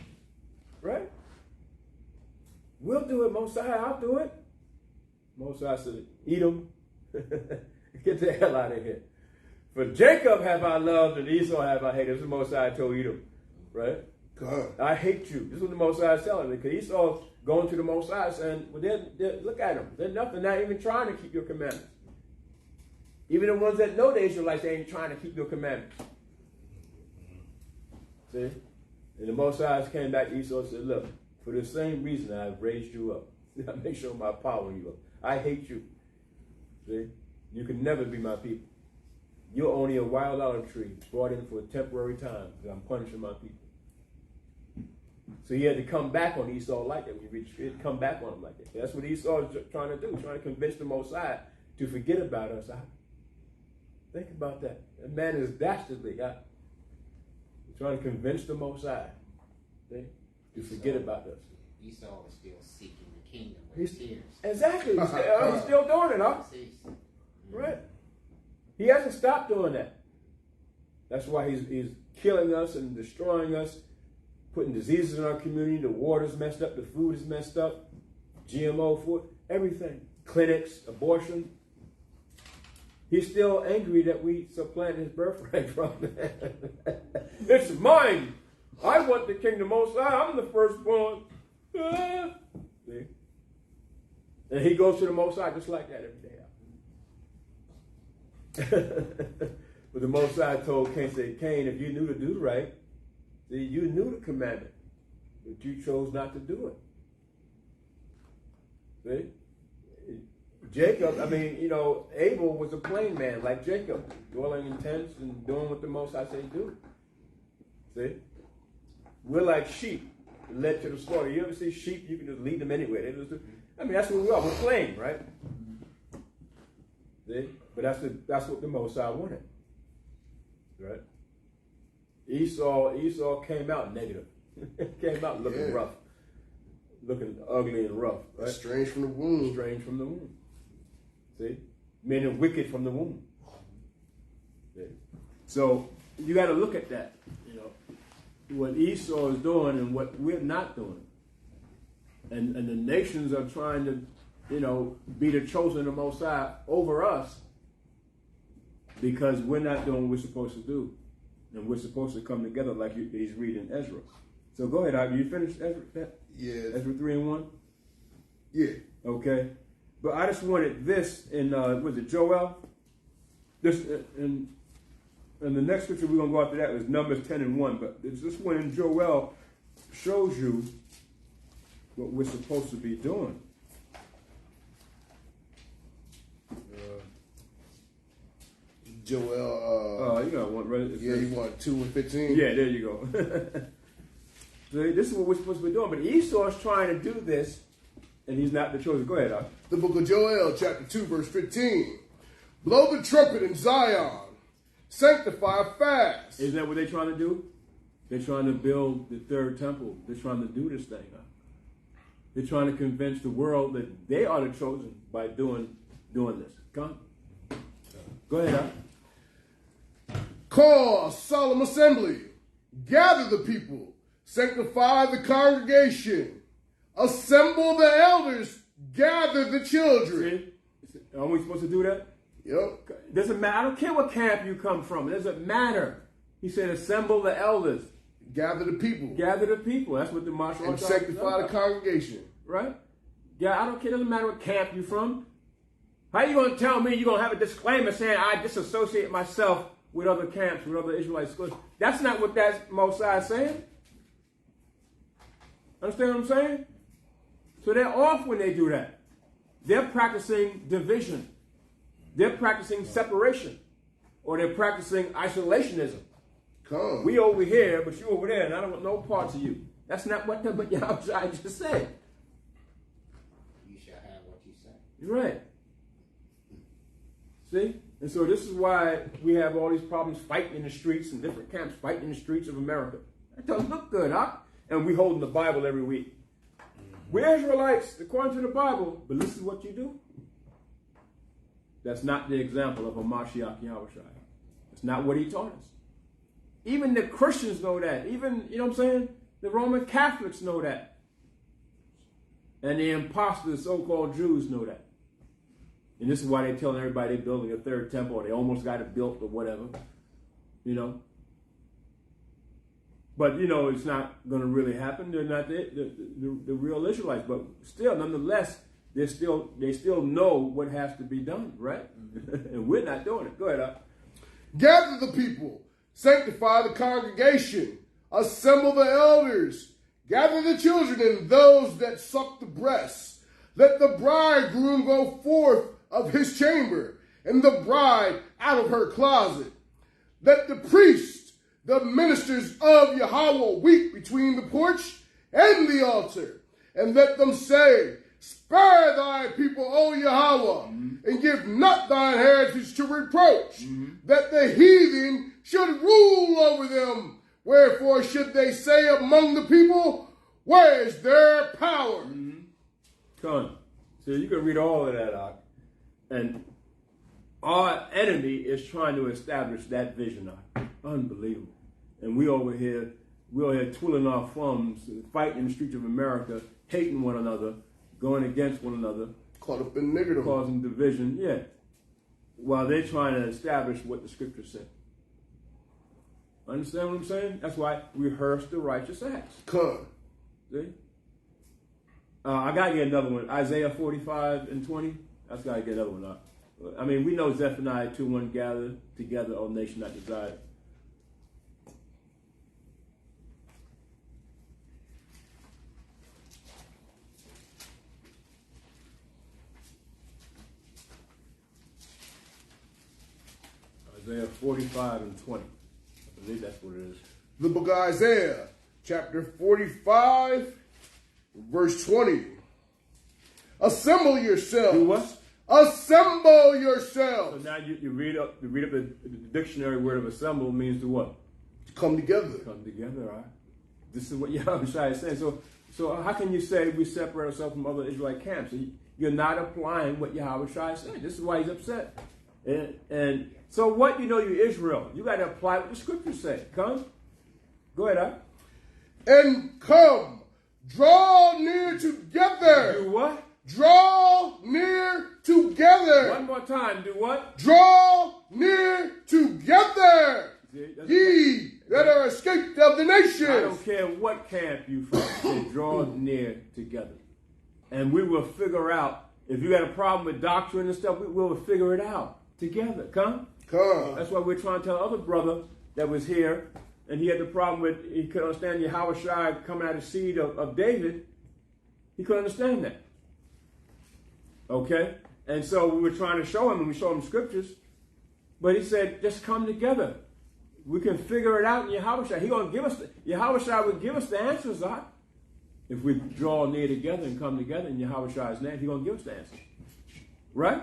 Right? We'll do it, Most High. I'll do it. Most High said, eat them. Get the hell out of here. For Jacob have I loved and Esau have I hated. This is the Most High told Edom. Right? God. I hate you. This is what the Most High is telling me. Because Esau's going to the Most High saying, well, look at them. They're nothing. Not even trying to keep your commandments. Even the ones that know the Israelites, they ain't trying to keep your commandments. See? And the Most High came back to Esau and said, look, for the same reason I've raised you up. I make sure my power you up. I hate you. See? You can never be my people. You're only a wild olive tree brought in for a temporary time because I'm punishing my people. So he had to come back on Esau like that. He had to come back on him like that. That's what Esau is trying to do, trying to convince the Most High to forget about us. Think about that. That man is dastardly. He's trying to convince the Most High to forget about us. Esau is still seeking the kingdom with tears. Exactly. He's still doing it, huh? Right. He hasn't stopped doing that. That's why he's killing us and destroying us, putting diseases in our community. The water's messed up. The food is messed up. GMO food, everything. Clinics, abortion. He's still angry that we supplanted his birthright from him. It's mine. I want the kingdom Most High. I'm the firstborn. See? And he goes to the Most High just like that every day. But the Most High told Cain, said, Cain, if you knew to do right, see, you knew the commandment, but you chose not to do it. See? Jacob, Abel was a plain man like Jacob, dwelling in tents and doing what the Most High said do. See? We're like sheep led to the slaughter. You ever see sheep? You can just lead them anywhere. That's what we are. We're plain, right? See? But that's what the Most High wanted. Right? Esau came out negative. Came out looking rough. Looking ugly and rough. Right? Strange from the womb. Strange from the womb. See? Meaning wicked from the womb. So you got to look at that, what Esau is doing and what we're not doing. And the nations are trying to, be the chosen of the Most High over us because we're not doing what we're supposed to do. And we're supposed to come together like he's reading Ezra. So go ahead, Ivy. You finished Ezra? Yeah. Ezra 3 and 1? Yeah. Okay. But I just wanted this in, was it Joel? This and the next scripture we're going to go after that is Numbers 10 and 1. But this one in Joel shows you what we're supposed to be doing. Joel. You got one, right? Yeah, you want 2 and 15? Yeah, there you go. So this is what we're supposed to be doing. But Esau is trying to do this, and he's not the chosen. Go ahead, Doc. The book of Joel, chapter 2, verse 15. Blow the trumpet in Zion. Sanctify a fast. Isn't that what they're trying to do? They're trying to build the third temple. They're trying to do this thing. They're trying to convince the world that they are the chosen by doing this. Come. Go ahead, Doc. Call a solemn assembly. Gather the people. Sanctify the congregation. Assemble the elders. Gather the children. See? Are we supposed to do that? Yep. It doesn't matter. I don't care what camp you come from. It doesn't matter. He said, assemble the elders. Gather the people. Gather the people. That's what the martial And arts sanctify the congregation. Right? Yeah, I don't care. It doesn't matter what camp you're from. How you going to tell me you're going to have a disclaimer saying I disassociate myself with other camps, with other Israelite schools? That's not what that Mosiah is saying. Understand what I'm saying? So they're off when they do that. They're practicing division. They're practicing separation. Or they're practicing isolationism. Come. We over here, but you over there, and I don't want no parts of you. That's not what Yahweh just said. You shall have what you say. You're right. See? And so this is why we have all these problems fighting in the streets and different camps fighting in the streets of America. That doesn't look good, huh? And we holding the Bible every week. We're Israelites, according to the Bible, but this is what you do. That's not the example of a Mashiach Yahweh. It's not what he taught us. Even the Christians know that. Even, you know what I'm saying? The Roman Catholics know that. And the imposters, so-called Jews, know that. And this is why they're telling everybody they're building a third temple or they almost got it built or whatever. But, it's not going to really happen. They're not the real Israelites. But still, nonetheless, they still know what has to be done, right? And we're not doing it. Go ahead, Al. Gather the people. Sanctify the congregation. Assemble the elders. Gather the children and those that suck the breasts. Let the bridegroom go forth of his chamber, and the bride out of her closet. Let the priests, the ministers of Yahweh, weep between the porch and the altar, and let them say, spare thy people, O Yahweh, and give not thine heritage to reproach, that the heathen should rule over them. Wherefore should they say among the people, where is their power? Come on. So you can read all of that out. And our enemy is trying to establish that vision out. Unbelievable. And we over here twiddling our thumbs, fighting in the streets of America, hating one another, going against one another. Caught up in niggerdom. Causing division, yeah. While they're trying to establish what the scripture said. Understand what I'm saying? That's why rehearse the righteous acts. Come. See? I got to get another one. Isaiah 45 and 20. That's got to get another one up. I mean, we know Zephaniah 2:1, gather together, O nation not desired. Isaiah 45 and 20. I believe that's what it is. The book of Isaiah, chapter 45, verse 20. Assemble yourselves. Do what? Assemble yourselves. So now you read up the dictionary word of assemble means to what? Come together. Come together, all right? This is what Yahweh is saying. So how can you say we separate ourselves from other Israelite camps? You're not applying what Yahweh is saying. This is why he's upset. And So what you know you Israel? You got to apply what the scriptures say. Come. Go ahead, And come, draw near together. Do what? Draw near together. One more time. Do what? Draw near together. See, Ye that are escaped of the nations. I don't care what camp you from. Say, draw near together. And we will figure out, if you got a problem with doctrine and stuff, we will figure it out together. Come. That's why we're trying to tell other brother that was here, and he had the problem with, he couldn't understand Yahushua coming out of the seed of David. He couldn't understand that. Okay? And so we were trying to show him, and we showed him scriptures, but he said, just come together. We can figure it out in Yahushua. He gonna give us Yahushua will give us the answers, if we draw near together and come together in Yahushua's name. He's gonna give us the answers. Right?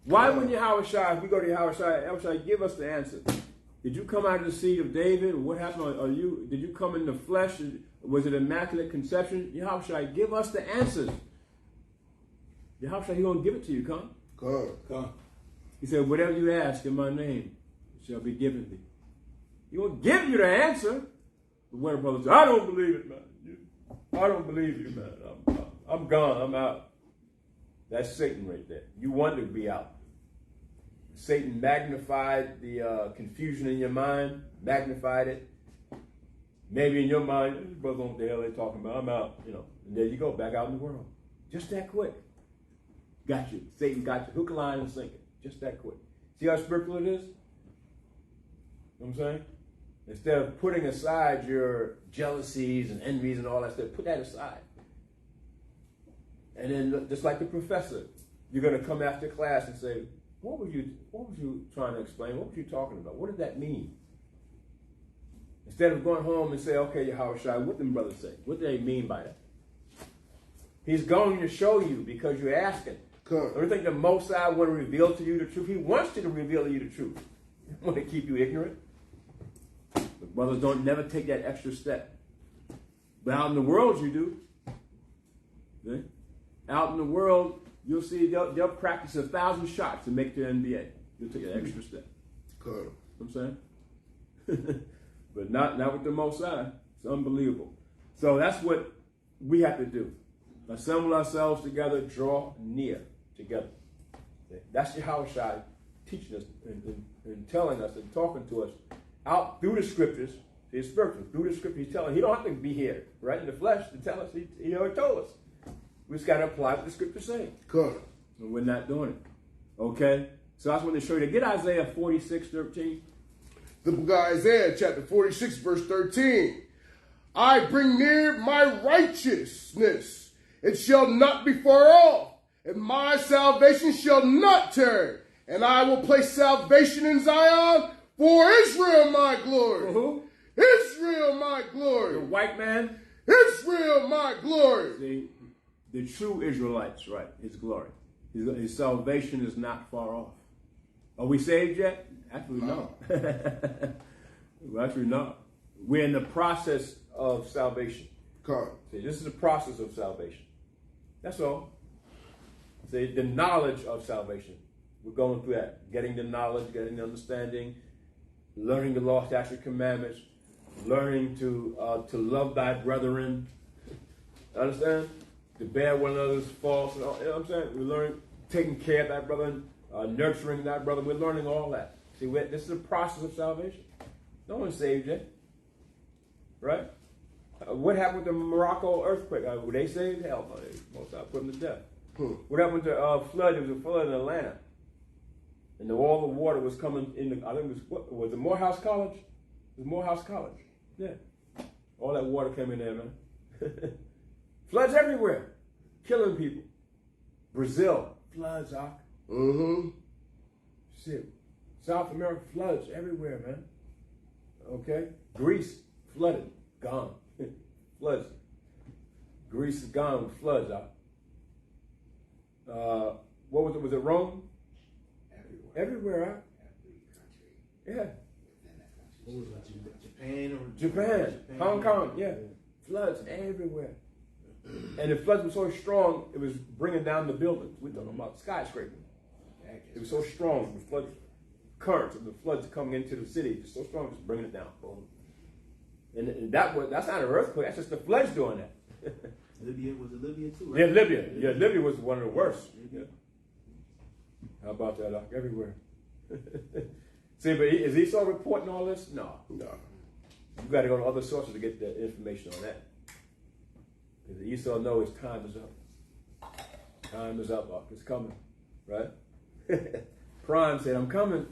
Why wouldn't Yahushua, if we go to Yahushua, give us the answer? Did you come out of the seed of David? What happened? Did you come in the flesh? Was it immaculate conception? Yahushua, give us the answers. Yahushua, He's gonna give it to you. Come. He said, whatever you ask in my name, shall be given thee. He won't give you the answer. But when a brother says, I don't believe it, man. I don't believe you, man. I'm gone. I'm out. That's Satan right there. You want to be out. Satan magnified the confusion in your mind, magnified it. Maybe in your mind, this brother, what the hell they talking about? I'm out, And there you go, back out in the world. Just that quick. Got you. Satan got you. Hook, line, and sinker. Just that quick. See how spiritual it is? You know what I'm saying? Instead of putting aside your jealousies and envies and all that stuff, put that aside. And then, just like the professor, you're going to come after class and say, what were you trying to explain? What were you talking about? What did that mean? Instead of going home and say, okay, Yahushua, what did them brothers say? What do they mean by that? He's going to show you because you're asking. Don't you think the Most High want to reveal to you the truth? He wants you to reveal to you the truth. He doesn't want to keep you ignorant. But brothers don't never take that extra step. But out in the world, you do. See? Out in the world, you'll see they'll practice 1,000 shots to make the NBA. You'll take an extra step. You know what I'm saying? But not with the Most High. It's unbelievable. So that's what we have to do. Assemble ourselves together, draw near together. That's Yahushua teaching us and telling us and talking to us out through the scriptures. His spiritual, through the scriptures, he's telling. He don't have to be here, right, in the flesh to tell us. He already told us. We just got to apply what the scriptures say. And we're not doing it. Okay? So I just want to show you. Get Isaiah 46:13. The book of Isaiah, chapter 46, verse 13. I bring near my righteousness. It shall not be far off, and my salvation shall not tarry. And I will place salvation in Zion for Israel, my glory. Who? Israel, my glory. The white man? Israel, my glory. The true Israelites, right? His glory. His salvation is not far off. Are we saved yet? Actually, no. Actually, no. We're in the process of salvation. See, this is the process of salvation. That's all. See, the knowledge of salvation. We're going through that. Getting the knowledge, getting the understanding, learning the law, statutes, commandments, learning to love thy brethren. Understand? To bear one another's faults. You know what I'm saying? We're learning, taking care of that brother, nurturing that brother. We're learning all that. See, this is a process of salvation. No one's saved yet. Right? What happened with the Morocco earthquake? Were they saved? Hell no. They most put them to death. What happened with the flood? There was a flood in Atlanta. And all the water was coming in. I think it was it Morehouse College? It was Morehouse College. Yeah. All that water came in there, man. Floods everywhere. Killing people. Brazil. Floods, Doc. Shit. South America, floods everywhere, man. Okay? Greece, flooded. Gone. Floods. Greece is gone with floods, Doc. What was it? Was it Rome? Everywhere, huh? Yeah. What was that? Japan or Japan. Hong Kong, yeah. Floods everywhere. And the floods were so strong, it was bringing down the buildings. We're talking about skyscrapers. It was so strong, the floods currents of the floods coming into the city, just so strong, just bringing it down. Boom. And that's not an earthquake. That's just the floods doing that. Libya, was it Libya too? Right? Yeah, Libya. Yeah, Libya was one of the worst. Yeah. How about that? Like everywhere. See, but is Esau reporting all this? No. No. You got to go to other sources to get the information on that. Because Esau knows his time is up. Time is up, Buck. It's coming. Right? Prime said, I'm coming.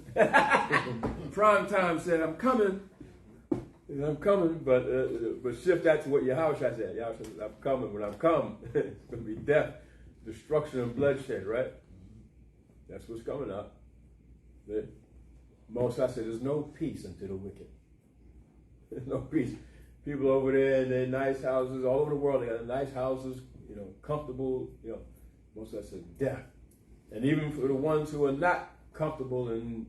Prime time said, I'm coming. I'm coming, but shift that to what Yahushua said. Yahushua said, I'm coming. When I come, it's going to be death, destruction, and bloodshed, right? That's what's coming up. Moses said, there's no peace unto the wicked. There's no peace. People over there in their nice houses, all over the world, they got nice houses, comfortable, Moses said, death. And even for the ones who are not comfortable and,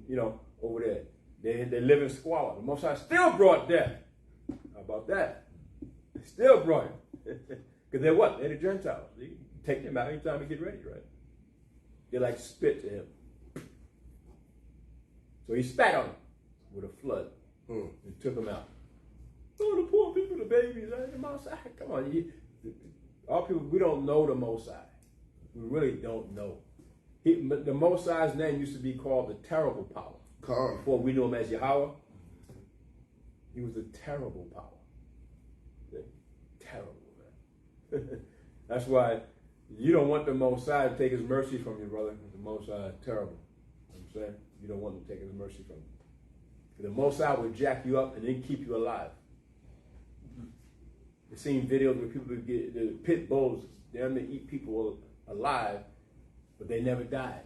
over there, they live in squalor. The Most High still brought death. How about that? Still brought it. Because they're what? They're the Gentiles. You can take them out anytime you get ready, right? They're like spit to him. So he spat on them with a flood and took them out. Oh, the poor people, the babies, the Most High. Come on. Our people, we don't know the Most High. We really don't know. The Most High's name used to be called the Terrible Power. Before we knew him as Yahweh, he was a terrible power. Terrible, man. That's why you don't want the Most High to take his mercy from you, brother. The Most High is terrible. You know what I'm saying? You don't want him to take his mercy from you. The Most High will jack you up and then keep you alive. I've seen videos where people get the pit bulls, they're going to eat people alive, but they never died.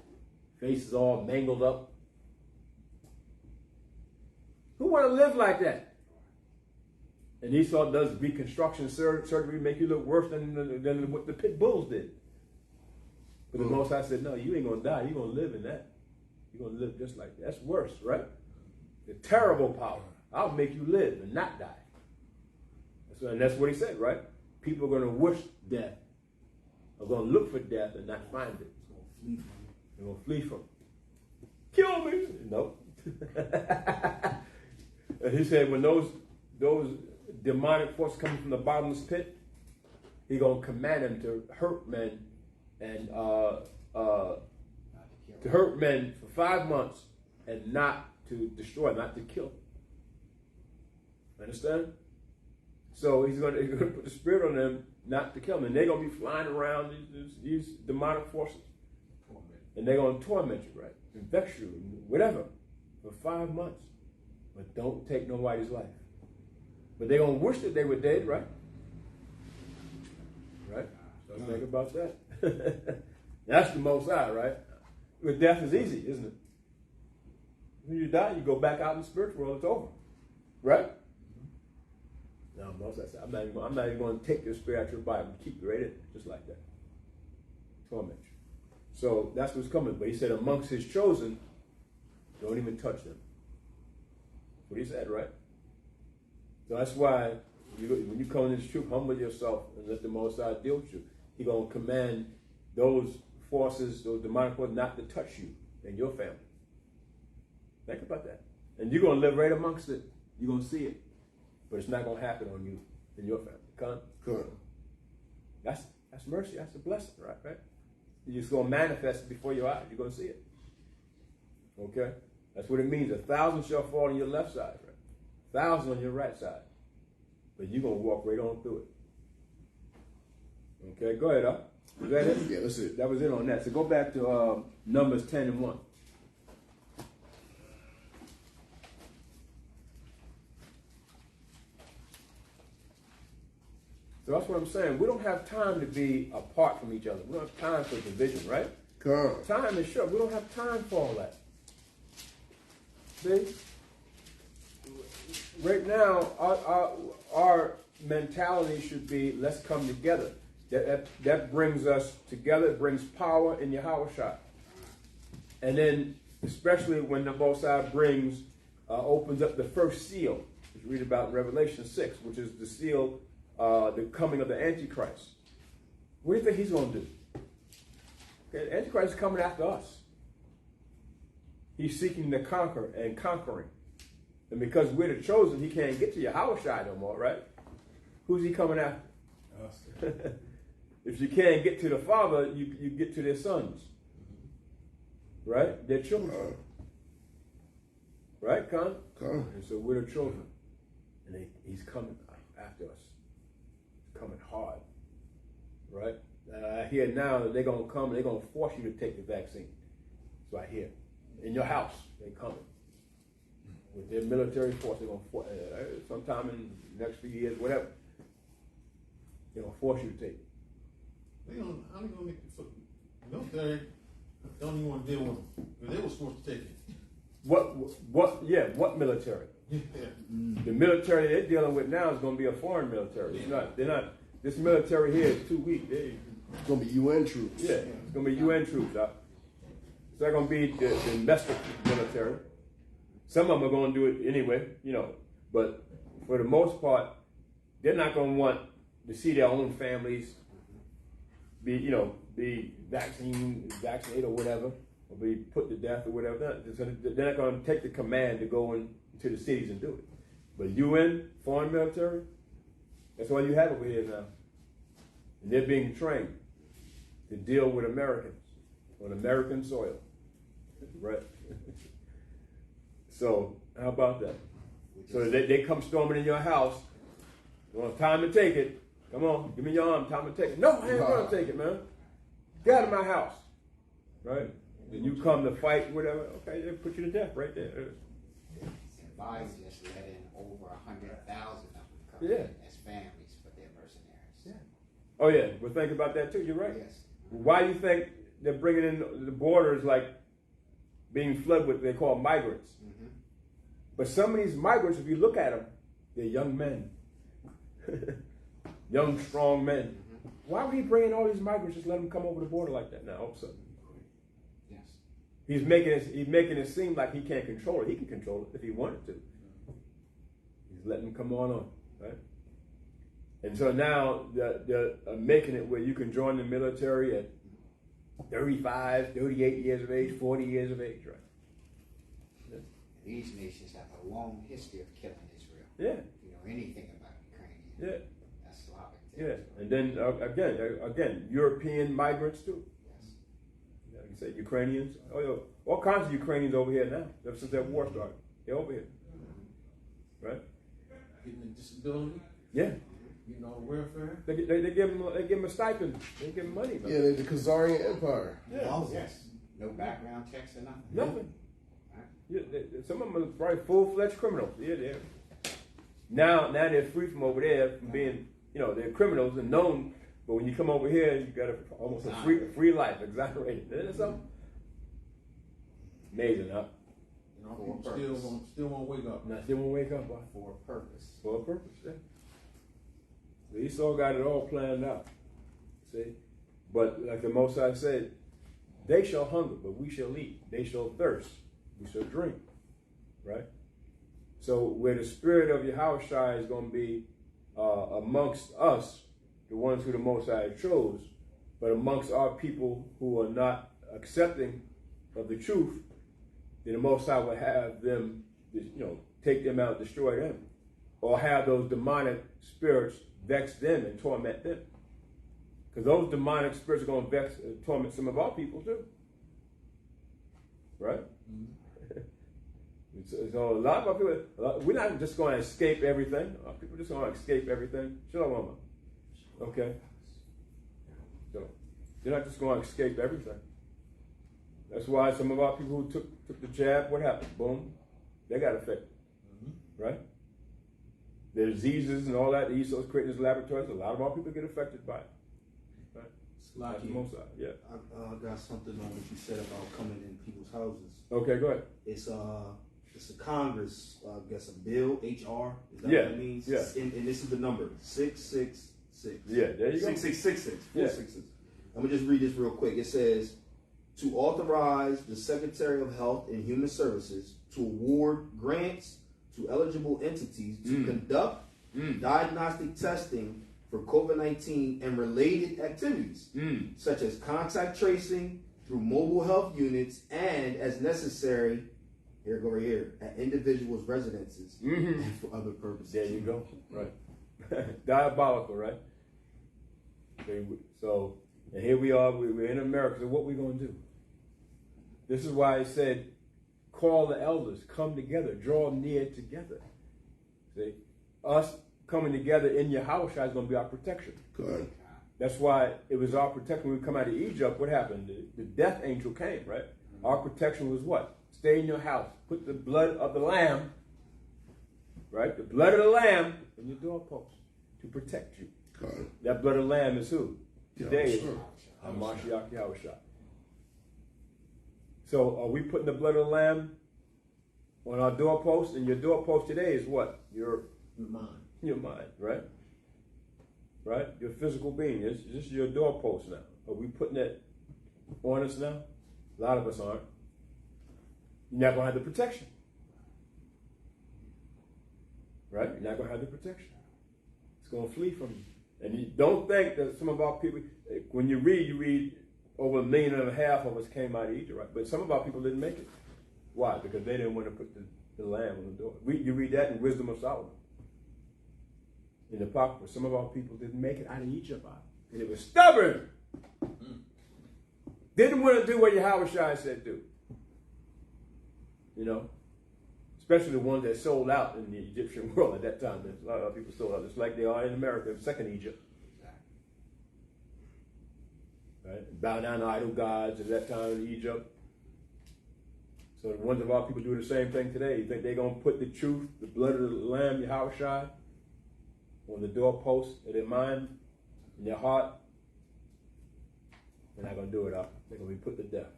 Faces all mangled up. Who want to live like that? And Esau does reconstruction surgery, make you look worse than what the pit bulls did. But the Most High said, no, you ain't going to die. You're going to live in that. You're going to live just like that. That's worse, right? The terrible power. I'll make you live and not die. And that's what he said, right? People are going to wish death. Are going to look for death and not find it. They're going to flee from it. Kill me. No. And he said, when those demonic forces coming from the bottomless pit, he's going to command them to hurt men and to hurt men for 5 months and not to destroy, not to kill. Understand? So he's going to put the spirit on them not to kill them. And they're going to be flying around these demonic forces. And they're going to torment you, right? And vex you, whatever, for 5 months. But don't take nobody's life. But they're going to wish that they were dead, right? Right? So think about that. That's the Most High, right? With death is easy, isn't it? When you die, you go back out in the spiritual world, it's over. Right? No, Most High said, I'm not even going to take your spirit out of your body and keep you right in it, just like that. Torment you. So that's what's coming. But he said, amongst his chosen, don't even touch them. That's what he said, right? So that's why when you come in this truth, humble yourself and let the Most High deal with you. He's going to command those forces, those demonic forces, not to touch you and your family. Think about that. And you're going to live right amongst it. You're going to see it. But it's not going to happen on you and your family. Come. That's mercy. That's a blessing, right? You're just going to manifest it before your eyes. You're going to see it. Okay? That's what it means. 1,000 shall fall on your left side, right? 1,000 on your right side. But you're going to walk right on through it. Okay, go ahead, huh? Is that it? Yeah, that's it. That was it on that. So go back to Numbers 10 and 1. So that's what I'm saying. We don't have time to be apart from each other. We don't have time for division, right? Time is short. We don't have time for all that. See? Right now, our mentality should be, let's come together. That brings us together. It brings power in Yahushua. And then, especially when the Most High opens up the first seal, which we read about in Revelation 6, which is the seal, the coming of the Antichrist. What do you think he's going to do? Okay, the Antichrist is coming after us. He's seeking to conquer and conquering. And because we're the chosen, he can't get to Yahushua no more, right? Who's he coming after? If you can't get to the Father, you get to their sons. Right? Their children. Right, Con? And so we're the children. And he's coming after us. He's coming hard. Right? I hear now that they're going to come and they're going to force you to take the vaccine. So I hear. In your house, they're coming. With their military force, they're going to force, sometime in the next few years, whatever, they're going to force you to take it. How they gonna make the military don't even want to deal with them because they were supposed to take it. What military? Yeah. The military they're dealing with now is going to be a foreign military. They're not. This military here is too weak. It's going to be UN troops. Yeah, it's going to be UN troops. It's not going to be the domestic military. Some of them are going to do it anyway, But for the most part, they're not going to want to see their own families be vaccinated or whatever, or be put to death or whatever. They're not going to take the command to go into the cities and do it. But UN, foreign military, that's all you have over here now. And they're being trained to deal with Americans on American soil. Right? So, how about that? So they come storming in your house. You want time to take it. Come on, give me your arm, time to take it. No, I ain't going to take it, man. Get out of my house. Right? And you come to fight, whatever. Okay, they put you to death right there. Biden just let in over 100,000 of them as families for their mercenaries. Yeah. Oh, yeah. But think about that, too. You're right. Yes. Why do you think they're bringing in the borders like being flooded with, they call migrants? Mm-hmm. But some of these migrants, if you look at them, they're young men. Young, strong men. Mm-hmm. Why would he bring in all these migrants, just let them come over the border like that now, all of a sudden? Yes. He's making it seem like he can't control it. He can control it if he wanted to. He's letting them come on, right? And so now they're making it where you can join the military at 35, 38 years of age, 40 years of age, right? Yeah. These nations have a long history of killing Israel. Yeah. If you know anything about Ukraine. Yeah. That's Slavic. Yeah. And then again, European migrants too. Yes. Like you say, Ukrainians. Oh, yeah. All kinds of Ukrainians over here now. Ever since that war started, they're over here. Right? Getting a disability. Yeah. You know, welfare. They give them a stipend. They give them money. Yeah, they're the Khazarian Empire. Yeah. Yes. No background checks or nothing. Nothing. Right. Yeah, some of them are probably full-fledged criminals. Yeah, they're now they're free from over there from being, they're criminals and known. But when you come over here, you got almost a free life, exonerated. Isn't that something? Amazing, huh? Still won't wake up. No, still won't wake up, boy. For a purpose. For a purpose, yeah. So Esau got it all planned out. See? But like the Most High said, they shall hunger, but we shall eat. They shall thirst, we shall drink. Right? So where the spirit of Yahushua is going to be amongst us, the ones who the Most High chose, but amongst our people who are not accepting of the truth, then the Most High will have them, take them out, destroy them, or have those demonic spirits vex them and torment them. Because those demonic spirits are going to torment some of our people too. Right? Mm-hmm. So a lot of our people, we're not just going to escape everything. Our people just going to escape everything. Shalom. Okay? So they're not just going to escape everything. That's why some of our people who took the jab, what happened? Boom. They got affected. Mm-hmm. Right? The diseases and all that, the Esau's creating his laboratories, a lot of our people get affected by it. Right? That's the most side, yeah. I got something on what you said about coming in people's houses. Okay, go ahead. It's a Congress, I guess a bill, HR. Is that what it means? Yeah. And this is the number, 666. Yeah, there you go. 6666. Yeah. 466. Let me just read this real quick. It says, to authorize the Secretary of Health and Human Services to award grants to eligible entities to conduct diagnostic testing for COVID-19 and related activities, such as contact tracing, through mobile health units and as necessary, here go right here, at individuals' residences and for other purposes. There you go. Right. Diabolical, right? So, and here we are, we're in America, so what we going to do? This is why I said, call the elders, come together, draw near together. See? Us coming together in Yahweh is going to be our protection. Good. That's why it was our protection when we come out of Egypt. What happened? The death angel came, right? Our protection was what? Stay in your house. Put the blood of the lamb, right? The blood of the lamb in your doorpost to protect you. Good. That blood of the lamb is who? Today is Sure. Hamashiach Yahushua. So are we putting the blood of the lamb on our doorpost? And your doorpost today is what? Your mind, right? Right? Your physical being. This is your doorpost now. Are we putting that on us now? A lot of us aren't. You're not going to have the protection. Right? You're not going to have the protection. It's going to flee from you. And you don't think that some of our people, when you read over 1.5 million of us came out of Egypt, right? But some of our people didn't make it. Why? Because they didn't want to put the lamb on the door. You read that in Wisdom of Solomon. In the Apocrypha, some of our people didn't make it out of Egypt. And it was stubborn. Didn't want to do what Yahweh said do. You know? Especially the ones that sold out in the Egyptian world at that time. A lot of people sold out, just like they are in America, second Egypt. Right? Bow down to idol gods at that time in Egypt. So the ones of our people do the same thing today. You think they're going to put the truth, the blood of the Lamb, Yahweh, on the doorpost of their mind, in their heart? They're not going to do it up. They're going to be put to death.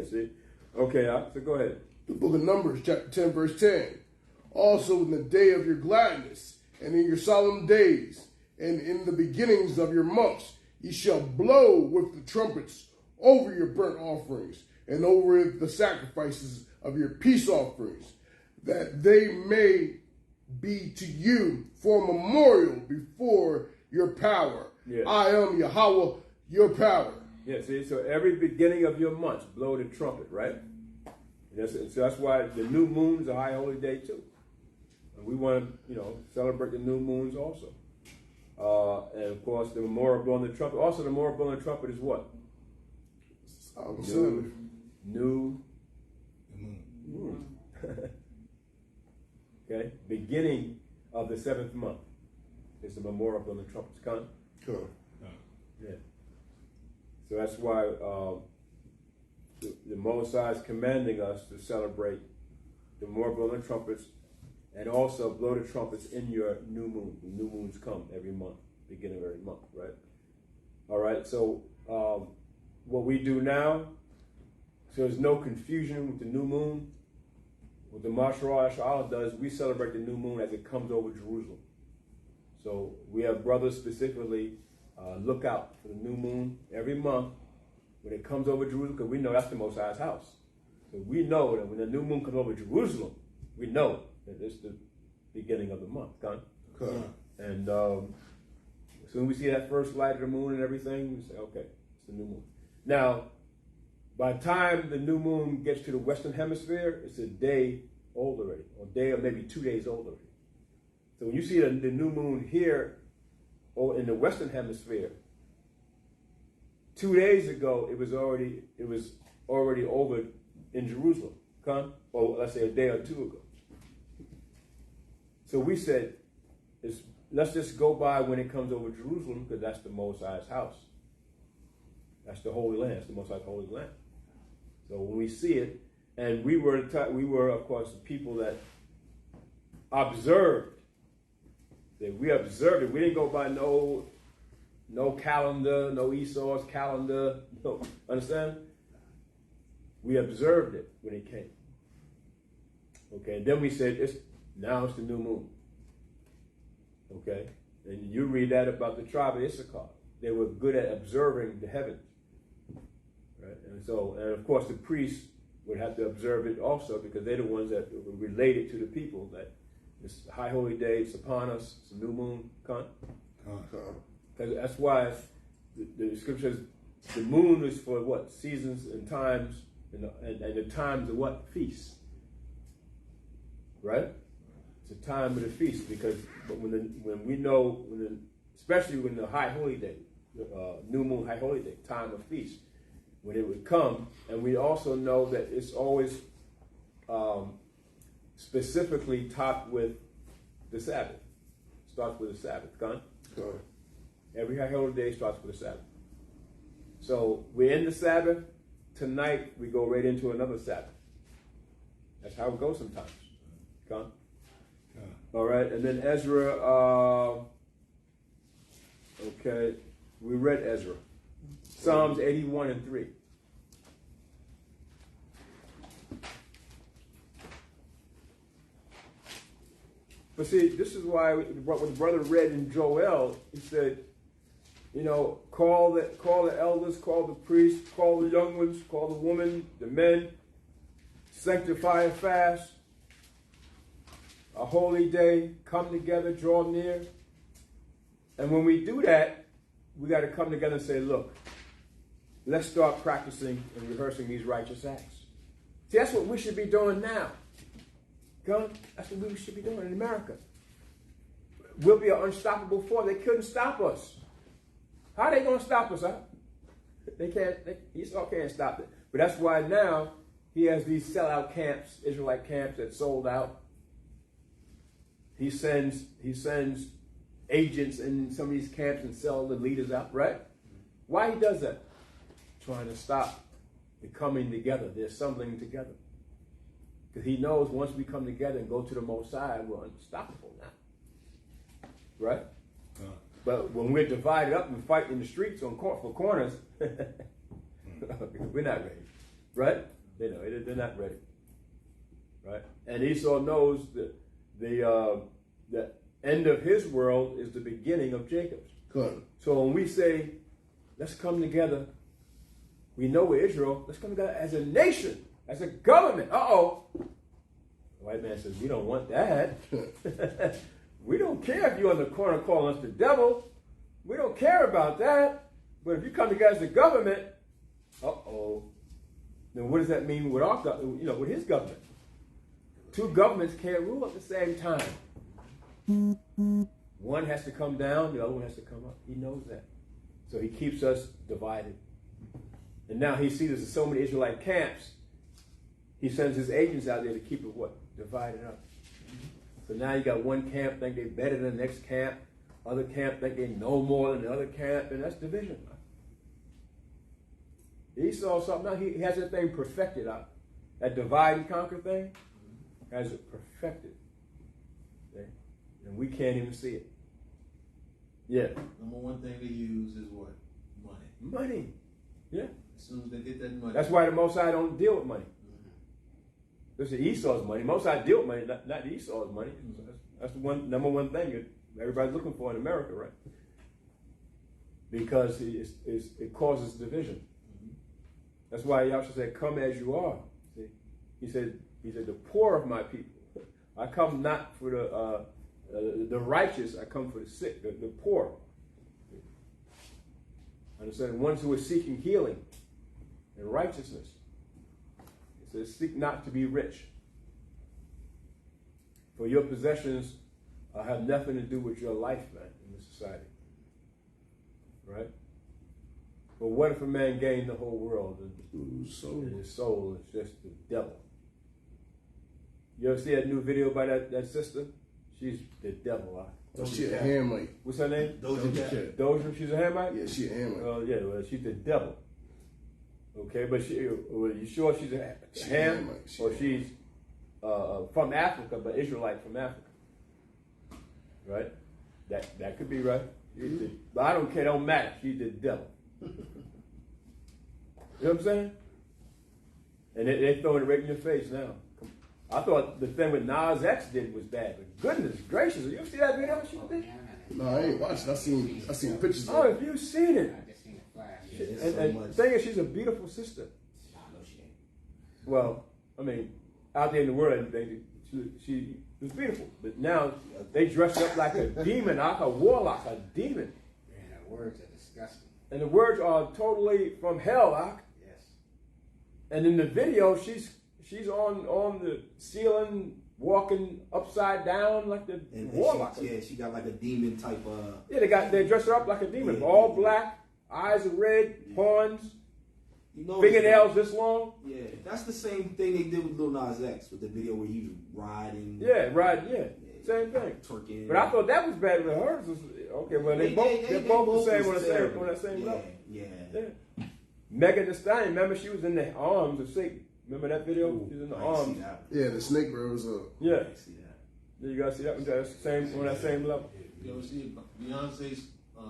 See? Okay, so go ahead. The book of Numbers, chapter 10, verse 10. Also in the day of your gladness, and in your solemn days, and in the beginnings of your months, ye shall blow with the trumpets over your burnt offerings, and over the sacrifices of your peace offerings, that they may be to you for a memorial before your power. Yeah. I am Yahweh, your power. Yeah, see, so every beginning of your months, blow the trumpet, right? So that's why the new moon is a high holy day too. And we want to, celebrate the new moons also. And of course, the memorial blowing the trumpet. Also, the memorial blowing the trumpet is what? New moon. Okay, beginning of the 7th month is the memorial blowing the trumpets. Come. Cool. Yeah. So that's why the Mosai is commanding us to celebrate the memorial blowing the trumpets, and also blow the trumpets in your new moon. The new moons come every month, beginning of every month, right? All right, so what we do now, so there's no confusion with the new moon. What the Mashra Ash'ala does, we celebrate the new moon as it comes over Jerusalem. So we have brothers specifically look out for the new moon every month when it comes over Jerusalem, because we know that's the Most High's house. So we know that when the new moon comes over Jerusalem, we know that it's the beginning of the month. And as soon as we see that first light of the moon and everything, we say, okay, it's the new moon. Now, by the time the new moon gets to the Western Hemisphere, it's a day old already, or a day or maybe 2 days old already. So when you see the new moon here, or in the Western Hemisphere, 2 days ago it was already over in Jerusalem, or let's say a day or two ago. So we said, let's just go by when it comes over Jerusalem, because that's the Most High's house. That's the Holy Land. It's the Most High's Holy Land. So when we see it, and we were of course the people that observed. That we observed it. We didn't go by no calendar, no Esau's calendar. No, understand? We observed it when it came. Okay, and then we said now it's the new moon. Okay, and you read that about the tribe of Issachar. They were good at observing the heavens. Right, and of course the priests would have to observe it also, because they're the ones that were related to the people, that this high holy day, it's upon us, it's a new moon, Because that's why the scripture says, The moon is for what? Seasons and times, and the times of what? Feasts. Right? It's a time of the feast, because when we know, especially when the high holy day, new moon high holy day, time of feast, when it would come, and we also know that it's always specifically topped with the Sabbath. Starts with the Sabbath. Gone? Every high holy day starts with the Sabbath. So we're in the Sabbath. Tonight we go right into another Sabbath. That's how it goes sometimes. Gone? All right, and then Ezra. Okay, we read Ezra. Psalms 81 and 3. But see, this is why what the brother read in Joel, he said, you know, call the elders, call the priests, call the young ones, call the women, the men, sanctify a fast, a holy day, come together, draw near. And when we do that, we got to come together and say, look, let's start practicing and rehearsing these righteous acts. See, that's what we should be doing now. That's what we should be doing in America. We'll be an unstoppable force. They couldn't stop us. How are they going to stop us? Huh? They can't. Esau can't stop it. But that's why now he has these sellout camps, Israelite camps that sold out. He sends agents in some of these camps and sell the leaders out, right? Why he does that? Trying to stop the coming together, the assembling together. Because he knows once we come together and go to the Most High, we're unstoppable now. Right? But when we're divided up and fight in the streets for corners, we're not ready. Right? They know they're not ready. Right? And Esau knows that the end of his world is the beginning of Jacob's. Good. So when we say, let's come together, we know we're Israel, let's come together as a nation, as a government. Uh-oh. The white man says, we don't want that. We don't care if you're on the corner calling us the devil. We don't care about that. But if you come together as a government, uh-oh. Then what does that mean with our, with his government? Two governments can't rule at the same time. One has to come down, the other one has to come up. He knows that. So he keeps us divided. And now he sees there's so many Israelite camps. He sends his agents out there to keep it what? Divided up. So now you got one camp think they're better than the next camp. Other camp think they know more than the other camp. And that's division. Esau something now. He has that thing perfected out. That divide and conquer thing has it perfected. Okay? And we can't even see it. Yeah. Number one thing they use is what? Money. Money. Yeah. As soon as they get that money. That's why the Most High don't deal with money. This is Esau's money. Most High deal with money, not Esau's money. That's the number one thing that everybody's looking for in America, right? Because it causes division. That's why Yahshua said, "Come as you are." See? He said, "The poor of my people. I come not for the righteous. I come for the sick, the poor." Understand? Ones who are seeking healing and righteousness. It says, "Seek not to be rich, for your possessions have nothing to do with your life, man, in this society." Right? But what if a man gained the whole world and his soul is just the devil? You ever see that new video by that sister? She's the devil. She a Hamite. What's her name? Doja Cat. Doja? She's a Hamite? Yeah, she a Hamite. Oh, yeah, well, she's the devil. Okay, but you sure she's a Ham? Or she's from Africa, but Israelite from Africa? Right? That could be right. But I don't care, don't matter. She's the devil. You know what I'm saying? And they're throwing it right in your face now. I thought the thing with Nas X did was bad, but goodness gracious, you see that video she did? No, I ain't watched it. I seen pictures of Oh, it. if you've seen it. I just seen it flash. And the thing is, she's a beautiful sister. Well, I mean, out there in the world, she was beautiful. But now they dress her up like a demon, like a warlock, a demon. Man, her words are disgusting. And the words are totally from hell, Ak. Yes. And in the video, she's on the ceiling, walking upside down like the warlock. She got like a demon type. Yeah, they dress her up like a demon, all black, eyes are red, horns, You know, fingernails this long. Yeah, that's the same thing they did with Lil Nas X with the video where he was riding. Yeah, riding. Yeah, same thing. Twerking. But I thought that was bad with hers. Okay, well they're both the same on that same level. Yeah. Megan Thee Stallion, remember she was in the arms of Satan. Remember that video? She was in the arms. Yeah, the snake rose up. Yeah. I see that. You gotta see that on that same level. You ever see Beyonce's?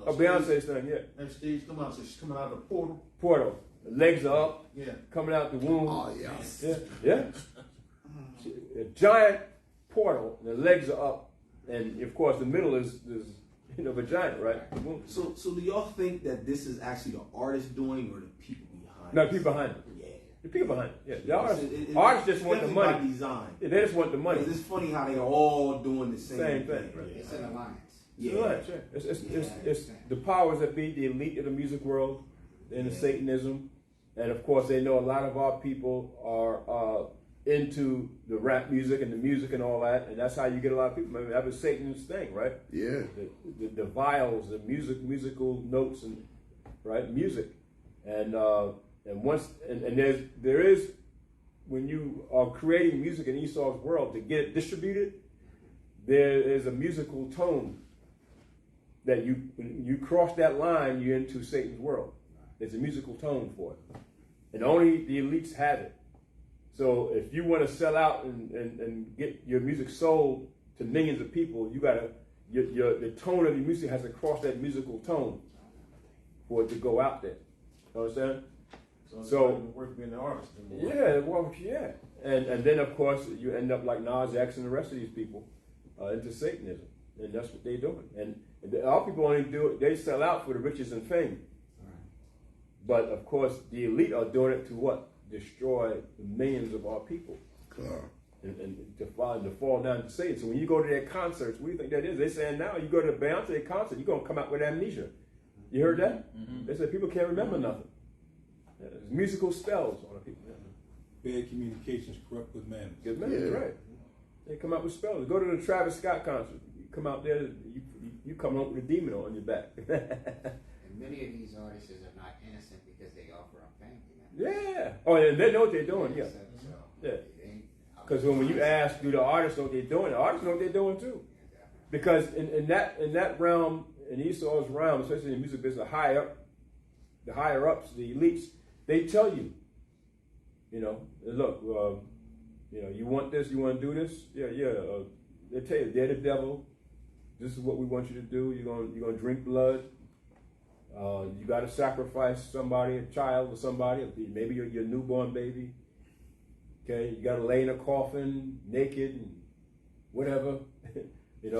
Beyonce's thing, yeah. Her stage come out, so she's coming out of the portal. Portal. The legs are up. Yeah. Coming out the womb. Oh, yes. Yeah. A giant portal. And the legs are up, and of course the middle is vagina, right? The womb. So do y'all think that this is actually the artist doing or the people behind? No, the people behind it. Yeah. The people behind it. Yeah. The artists just want the money. By design. Yeah, they just want the money. It's funny how they all doing the same thing. Right. It's an alliance. Yeah. It's the powers that be, the elite of the music world, and the Satanism, and of course they know a lot of our people are into the rap music and the music and all that, and that's how you get a lot of people. I mean, that was Satan's thing, right? Yeah. The vials, the musical notes, and right music, and there is when you are creating music in Esau's world to get it distributed, there is a musical tone that you cross that line, you're into Satan's world. There's a musical tone for it, and only the elites have it. So if you want to sell out and get your music sold to millions of people, you gotta the tone of your music has to cross that musical tone for it to go out there. You understand? So work being an artist. Yeah, well, yeah, and then of course you end up like Nas X and the rest of these people into Satanism, and that's what they're doing. And our people only do it; they sell out for the riches and fame. But of course, the elite are doing it to what? Destroy the millions of our people, and to fall down to Satan. So when you go to their concerts, what do you think that is? They're saying now you go to a Beyonce concert, you're gonna come out with amnesia. You heard that? Mm-hmm. They said people can't remember nothing. There's musical spells on the people. Bad communications corrupt good manners. Good manners, right? They come out with spells. Go to the Travis Scott concert. You come out there, you come out with a demon on your back. And many of these artists are not innocent because they offer up fame. Yeah. Oh, and they know what they're doing. Yeah. Yeah. Because when you ask, do the artists know what they're doing? The artists know what they're doing too. Because in that realm, in Esau's realm, especially in the music business, the higher ups, the elites, they tell you, look, you want this, you want to do this, they tell you they're the devil. This is what we want you to do. You're gonna drink blood. You got to sacrifice somebody, a child or somebody, maybe your newborn baby. Okay, you got to lay in a coffin naked and whatever. You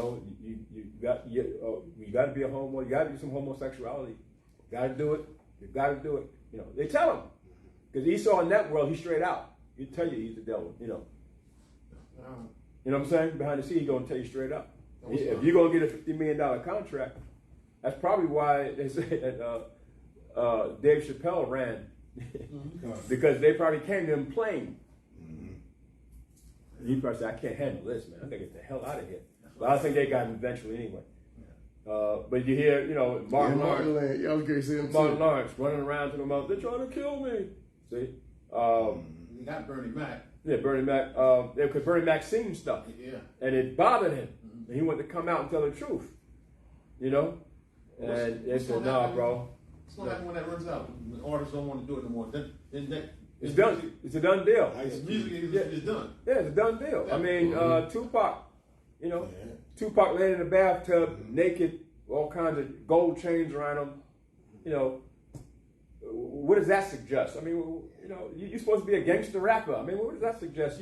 got to be a homo. You got to do some homosexuality. You got to do it. You got to do it. They tell him because Esau in that world, he's straight out. He tell you he's the devil. You know what I'm saying? Behind the scene, he's gonna tell you straight up. If you're gonna get a $50 million contract, that's probably why they say that Dave Chappelle ran because they probably came to him plain. He probably said, "I can't handle this, man. I'm gonna get the hell out of here." But I think they got him eventually anyway. But you hear, Martin Lawrence. Yeah, I was gonna say him Martin too. Lawrence running around to them, they're trying to kill me. See? You got Bernie Mac. Yeah, Bernie Mac. Because Bernie Mac seen stuff. Yeah. And it bothered him. And he wanted to come out and tell the truth. And they said, nah, bro. It's gonna happen when that runs out. The artists don't want to do it no more. Then it's done. It's a done deal. Music is done. Yeah, it's a done deal. I mean, Tupac, Tupac laying in the bathtub, naked, all kinds of gold chains around him. What does that suggest? I mean, you're supposed to be a gangster rapper. I mean, what does that suggest?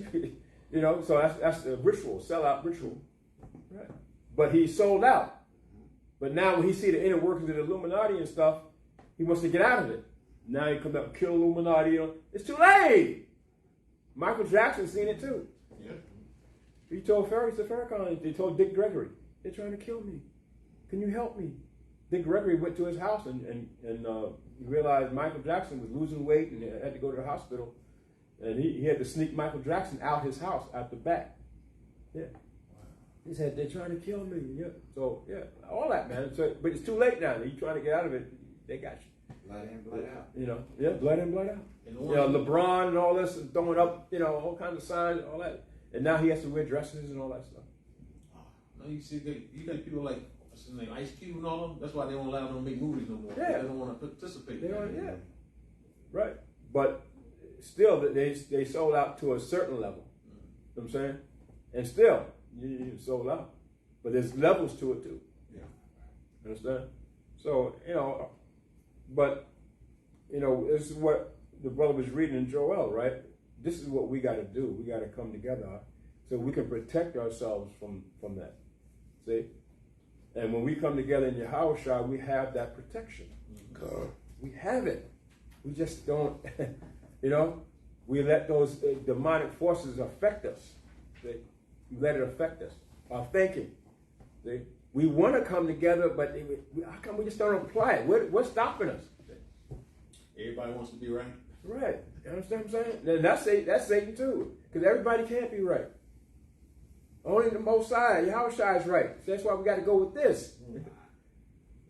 So that's a ritual, sellout ritual. Right. But he sold out. But now when he see the inner workings of the Illuminati and stuff, he wants to get out of it. Now he comes up and kill Illuminati. It's too late. Michael Jackson seen it too. Yeah. He told Farrakhan, they told Dick Gregory, they're trying to kill me. Can you help me? Dick Gregory went to his house and he realized Michael Jackson was losing weight and had to go to the hospital. And he had to sneak Michael Jackson out his house, out the back. Yeah. He said, they're trying to kill me. Yeah. So, yeah, all that, man. So, but it's too late now. You're trying to get out of it. They got you. Blood in, blood out. You know, yeah, blood in, blood out. You know, LeBron and all this and throwing up, you know, all kinds of signs, all that. And now he has to wear dresses and all that stuff. No, you see, you got people like, what's his name, Ice Cube and all them. That's why they don't allow them to make movies no more. Yeah. They don't want to participate. They don't, yeah. Right. But still, they sold out to a certain level. You know what I'm saying? And still, you sold out. But there's levels to it too. Yeah. You understand? So, you know, but, you know, this is what the brother was reading in Joel, right? This is what we got to do. We got to come together so we can protect ourselves from that. See? And when we come together in Yahushua, we have that protection. God. We have it. We just don't, you know, we let those demonic forces affect us. See? We let it affect us. Our thinking. See? We want to come together, but how come we just don't apply it? What's stopping us? Everybody wants to be right. Right. You understand what I'm saying? And that's Satan too. Because everybody can't be right. Only the Most High, Yahushua is right. So that's why we got to go with this.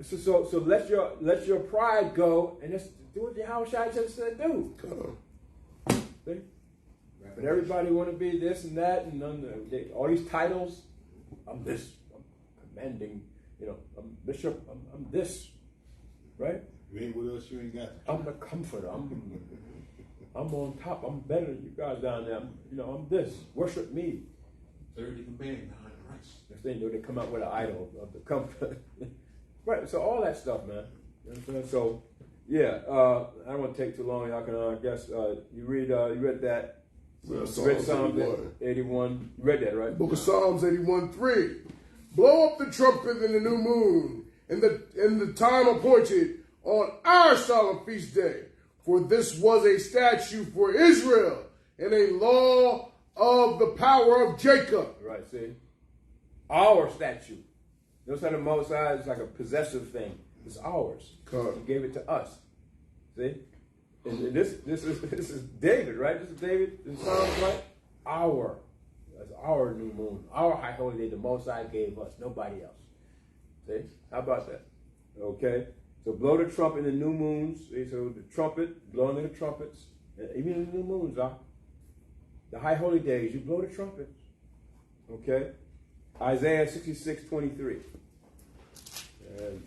So let your pride go and just do what Yahushua just said do. See? But everybody want to be this and that and all these titles. I'm this. I'm commanding. You know, I'm bishop. I'm this. Right? You ain't what else you ain't got. I'm the comforter. I'm on top. I'm better than you guys down there. I'm this. Worship me. Third commandment behind Christ. Next thing you know, they come out with an idol of the comforter. Right. So all that stuff, man. You understand? So yeah, I don't want to take too long. Y'all can, I guess, you read that. Yeah, You read Psalms 81. 81. You read that, right? Book of Psalms 81:3. Blow up the trumpet in the new moon, in the time appointed on our solemn feast day. For this was a statute for Israel and a law of the power of Jacob. Right, see? Our statute. Notice how the Most High is like a possessive thing. It's ours. God. He gave it to us. See? And this is David, right? This is David in Psalms, right? That's our new moon. Our high holy day the Most High gave us. Nobody else. See? How about that? Okay? So blow the trumpet in the new moons. See? So the trumpet, blowing in the trumpets. Even in the new moons, the high holy days, you blow the trumpets. Okay? Isaiah 66:23. And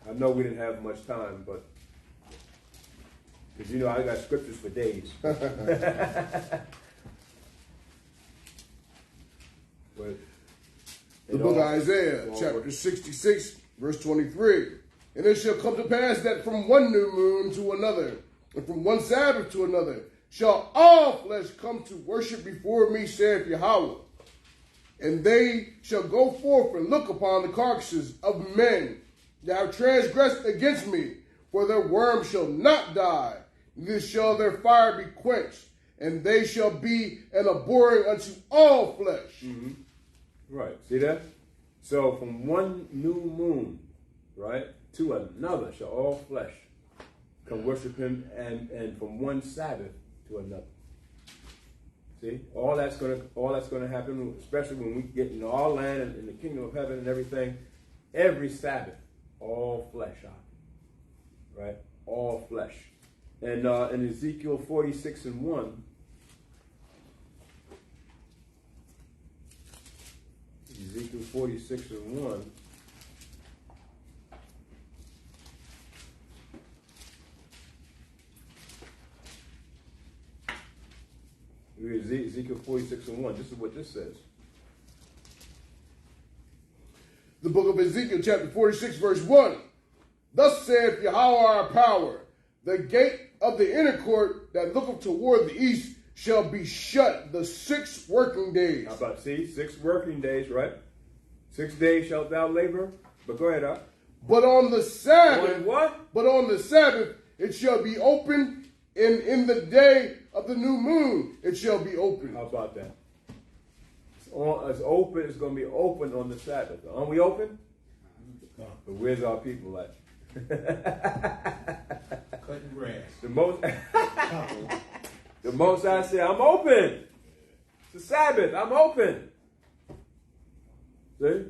I know we didn't have much time, but because I got scriptures for days. But The book of Isaiah, chapter 66, verse 23. And it shall come to pass that from one new moon to another, and from one Sabbath to another, shall all flesh come to worship before me, saith Yahweh. And they shall go forth and look upon the carcasses of men that have transgressed against me, for their worm shall not die, neither shall their fire be quenched, and they shall be an abhorring unto all flesh. Mm-hmm. Right, see that? So from one new moon, right, to another shall all flesh come worship him, and from one Sabbath to another. See, all that's gonna happen, especially when we get in our land and in the kingdom of heaven and everything. Every Sabbath, all flesh out, right? All flesh. And in Ezekiel 46:1. Ezekiel 46:1. Ezekiel 46:1. This is what this says. The book of Ezekiel, chapter 46, verse 1. Thus saith Yahweh our power, the gate of the inner court that looketh toward the east shall be shut the 6 working days. How about, 6 working days, right? 6 days shalt thou labor. But go ahead, But on the Sabbath, On what? But on the Sabbath it shall be open, and in the day of the new moon it shall be open. How about that? it's open. It's going to be open on the Sabbath. Aren't we open? Come. But where's our people at? Cutting grass. The most, the most I say, I'm open. It's the Sabbath. I'm open. See?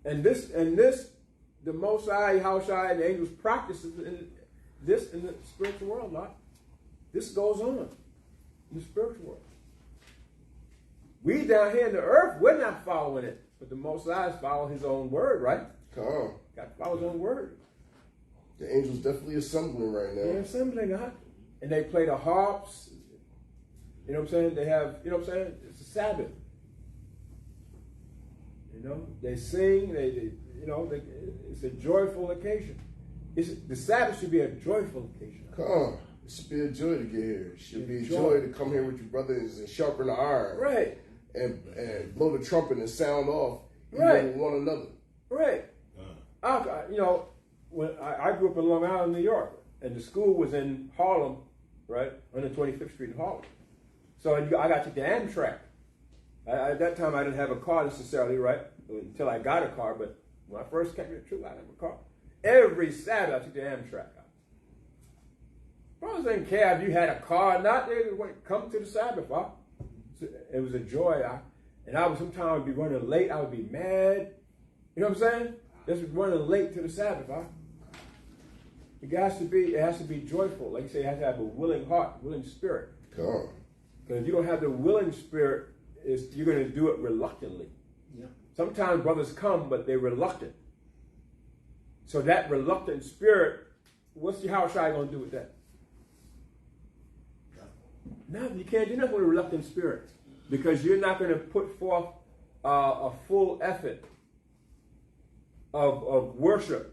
And this, the Most High, Yahushua, and the angels practices in the spiritual world, not. This goes on in the spiritual world. We down here in the earth, we're not following it, but the Most High is following His own word, right? Come on. Got to follow His own word. The angels definitely assembling right now. They're assembling, huh? And they play the harps. You know what I'm saying? They have, you know what I'm saying? It's a Sabbath. You know, they sing. It's a joyful occasion. The Sabbath should be a joyful occasion. Come on. It should be a joy to get here. It should be a joy to come here with your brothers and sharpen the iron. Right. And blow the trumpet and sound off. Right. With one another. Right. When I grew up in Long Island, New York, and the school was in Harlem, right, 125th Street in Harlem. So I got to the Amtrak. At that time, I didn't have a car necessarily, right, until I got a car. But when I first came to the truth, I didn't have a car. Every Saturday, I took the Amtrak out. Brothers didn't care if you had a car or not. They would come to the Sabbath. Huh? It was a joy. Sometimes I would be running late. I would be mad. You know what I'm saying? Just running late to the Sabbath. Huh? It has to be joyful. Like you say, it has to have a willing heart, willing spirit. Come on. Because if you don't have the willing spirit, you're going to do it reluctantly. Yeah. Sometimes brothers come, but they're reluctant. So that reluctant spirit, what's the Yahushua going to do with that? Nothing. You can't do nothing with a reluctant spirit, because you're not going to put forth a full effort of worship.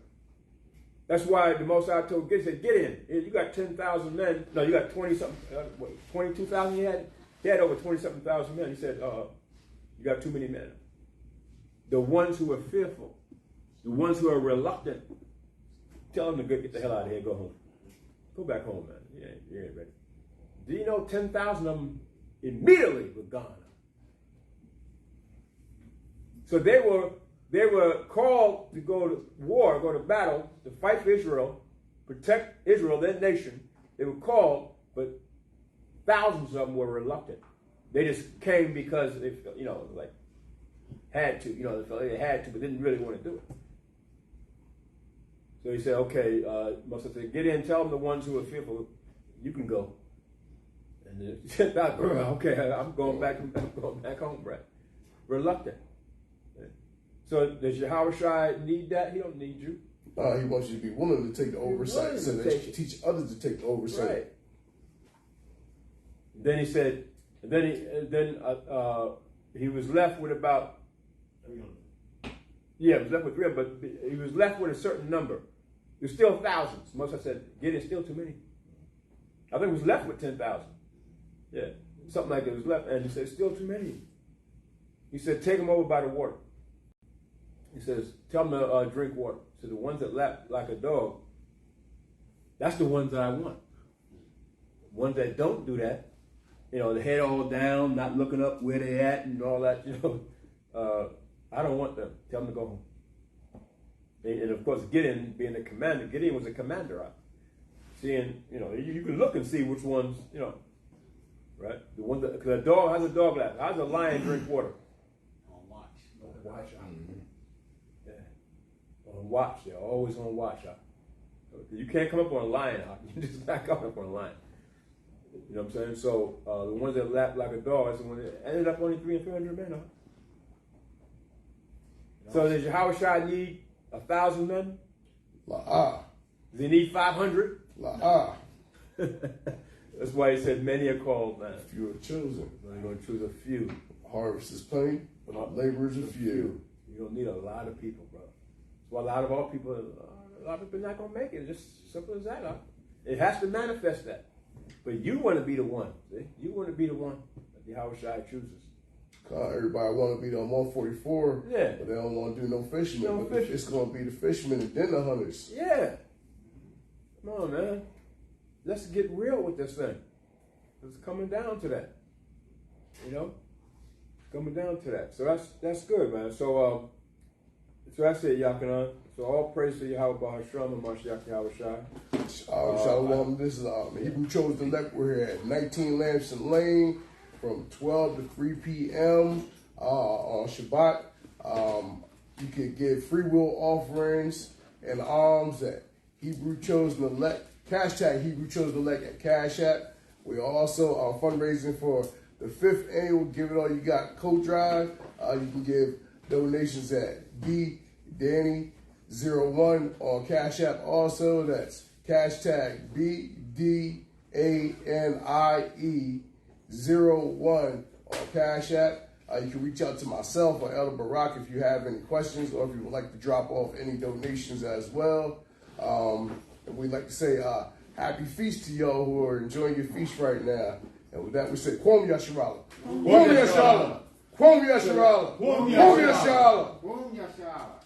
That's why the Most High told Gideon, said, get in. You got 10,000 men. No, you got 20-something, 22,000 you had? He had over 20-something thousand men. He said, you got too many men. The ones who are fearful, the ones who are reluctant, tell them to get the hell out of here, go home. Go back home, man. You ain't ready. Do you know 10,000 of them immediately were gone? So they were called to go to war, go to battle, to fight for Israel, protect Israel, their nation. They were called, but thousands of them were reluctant. They just came because they, had to. They felt they had to, but didn't really want to do it. So he said, okay, Moses said, get in, tell them the ones who are fearful, you can go. And he said, okay, I'm going back home, Brett. Reluctant. So does Yahushua need that? He don't need you. He wants you to be willing to take the oversight so that you can teach others to take the oversight. Right. Then he said, he was left with about, he was left with 300, but he was left with a certain number. There's still thousands. Moses said, Gideon, still too many. I think he was left with 10,000. Yeah, something like that was left. And he said, still too many. He said, take them over by the water. He says, tell them to drink water. So the ones that lap like a dog, that's the ones that I want. Ones that don't do that, the head all down, not looking up where they at and all that, I don't want them. Tell them to go home. And of course, Gideon being the commander, Gideon was a commander. Seeing, you can look and see which ones, right? The one that, because how's a dog lap? How's a lion drink water? On watch. On watch. Yeah. On watch. They're always on watch. You can't come up on a lion. You just not come up on a lion. You know what I'm saying? So the ones that lap like a dog, that's the ones that ended up only 300 men. So does Yahushua need 1,000 men? La-ah. Does he need 500? La-ah. That's why he said many are called, man. Few are chosen. You're going to choose a few. Harvest is plenty, but the laborers are few. You don't need a lot of people, bro. That's why a lot of people are not going to make it. It's just simple as that. Huh? It has to manifest that. But you want to be the one. See? You want to be the one that the Yahushua chooses. Everybody want to be on 144, yeah, but they don't want to do no fishermen. But it's going to be the fishermen and then the hunters. Yeah. Come on, man. Let's get real with this thing. It's coming down to that. coming down to that. So that's good, man. So that's it, Yakanan. So all praise to Yahweh Bahasham and Mashiach Yahweh Shai. Shalom. This is Hebrew Chosen Elect. We're here at 19 Lamson Lane from 12 to 3 p.m. On Shabbat. You can give free will offerings and alms at Hebrew Chosen Elect. Hashtag Hebrew Chosen Elect at Cash App. We also are fundraising for the 5th annual Give It All You Got coat drive. You can give donations at BDanny01 on Cash App. Also, that's hashtag BDANIE01 on Cash App. You can reach out to myself or Elder Barak if you have any questions or if you would like to drop off any donations as well. And we'd like to say happy feast to y'all who are enjoying your feast right now. And with that, we say, Kwam Yasharala. Kwam Yasharala. Kwam Yasharala. Kwam Yasharala. Boom, Yashala.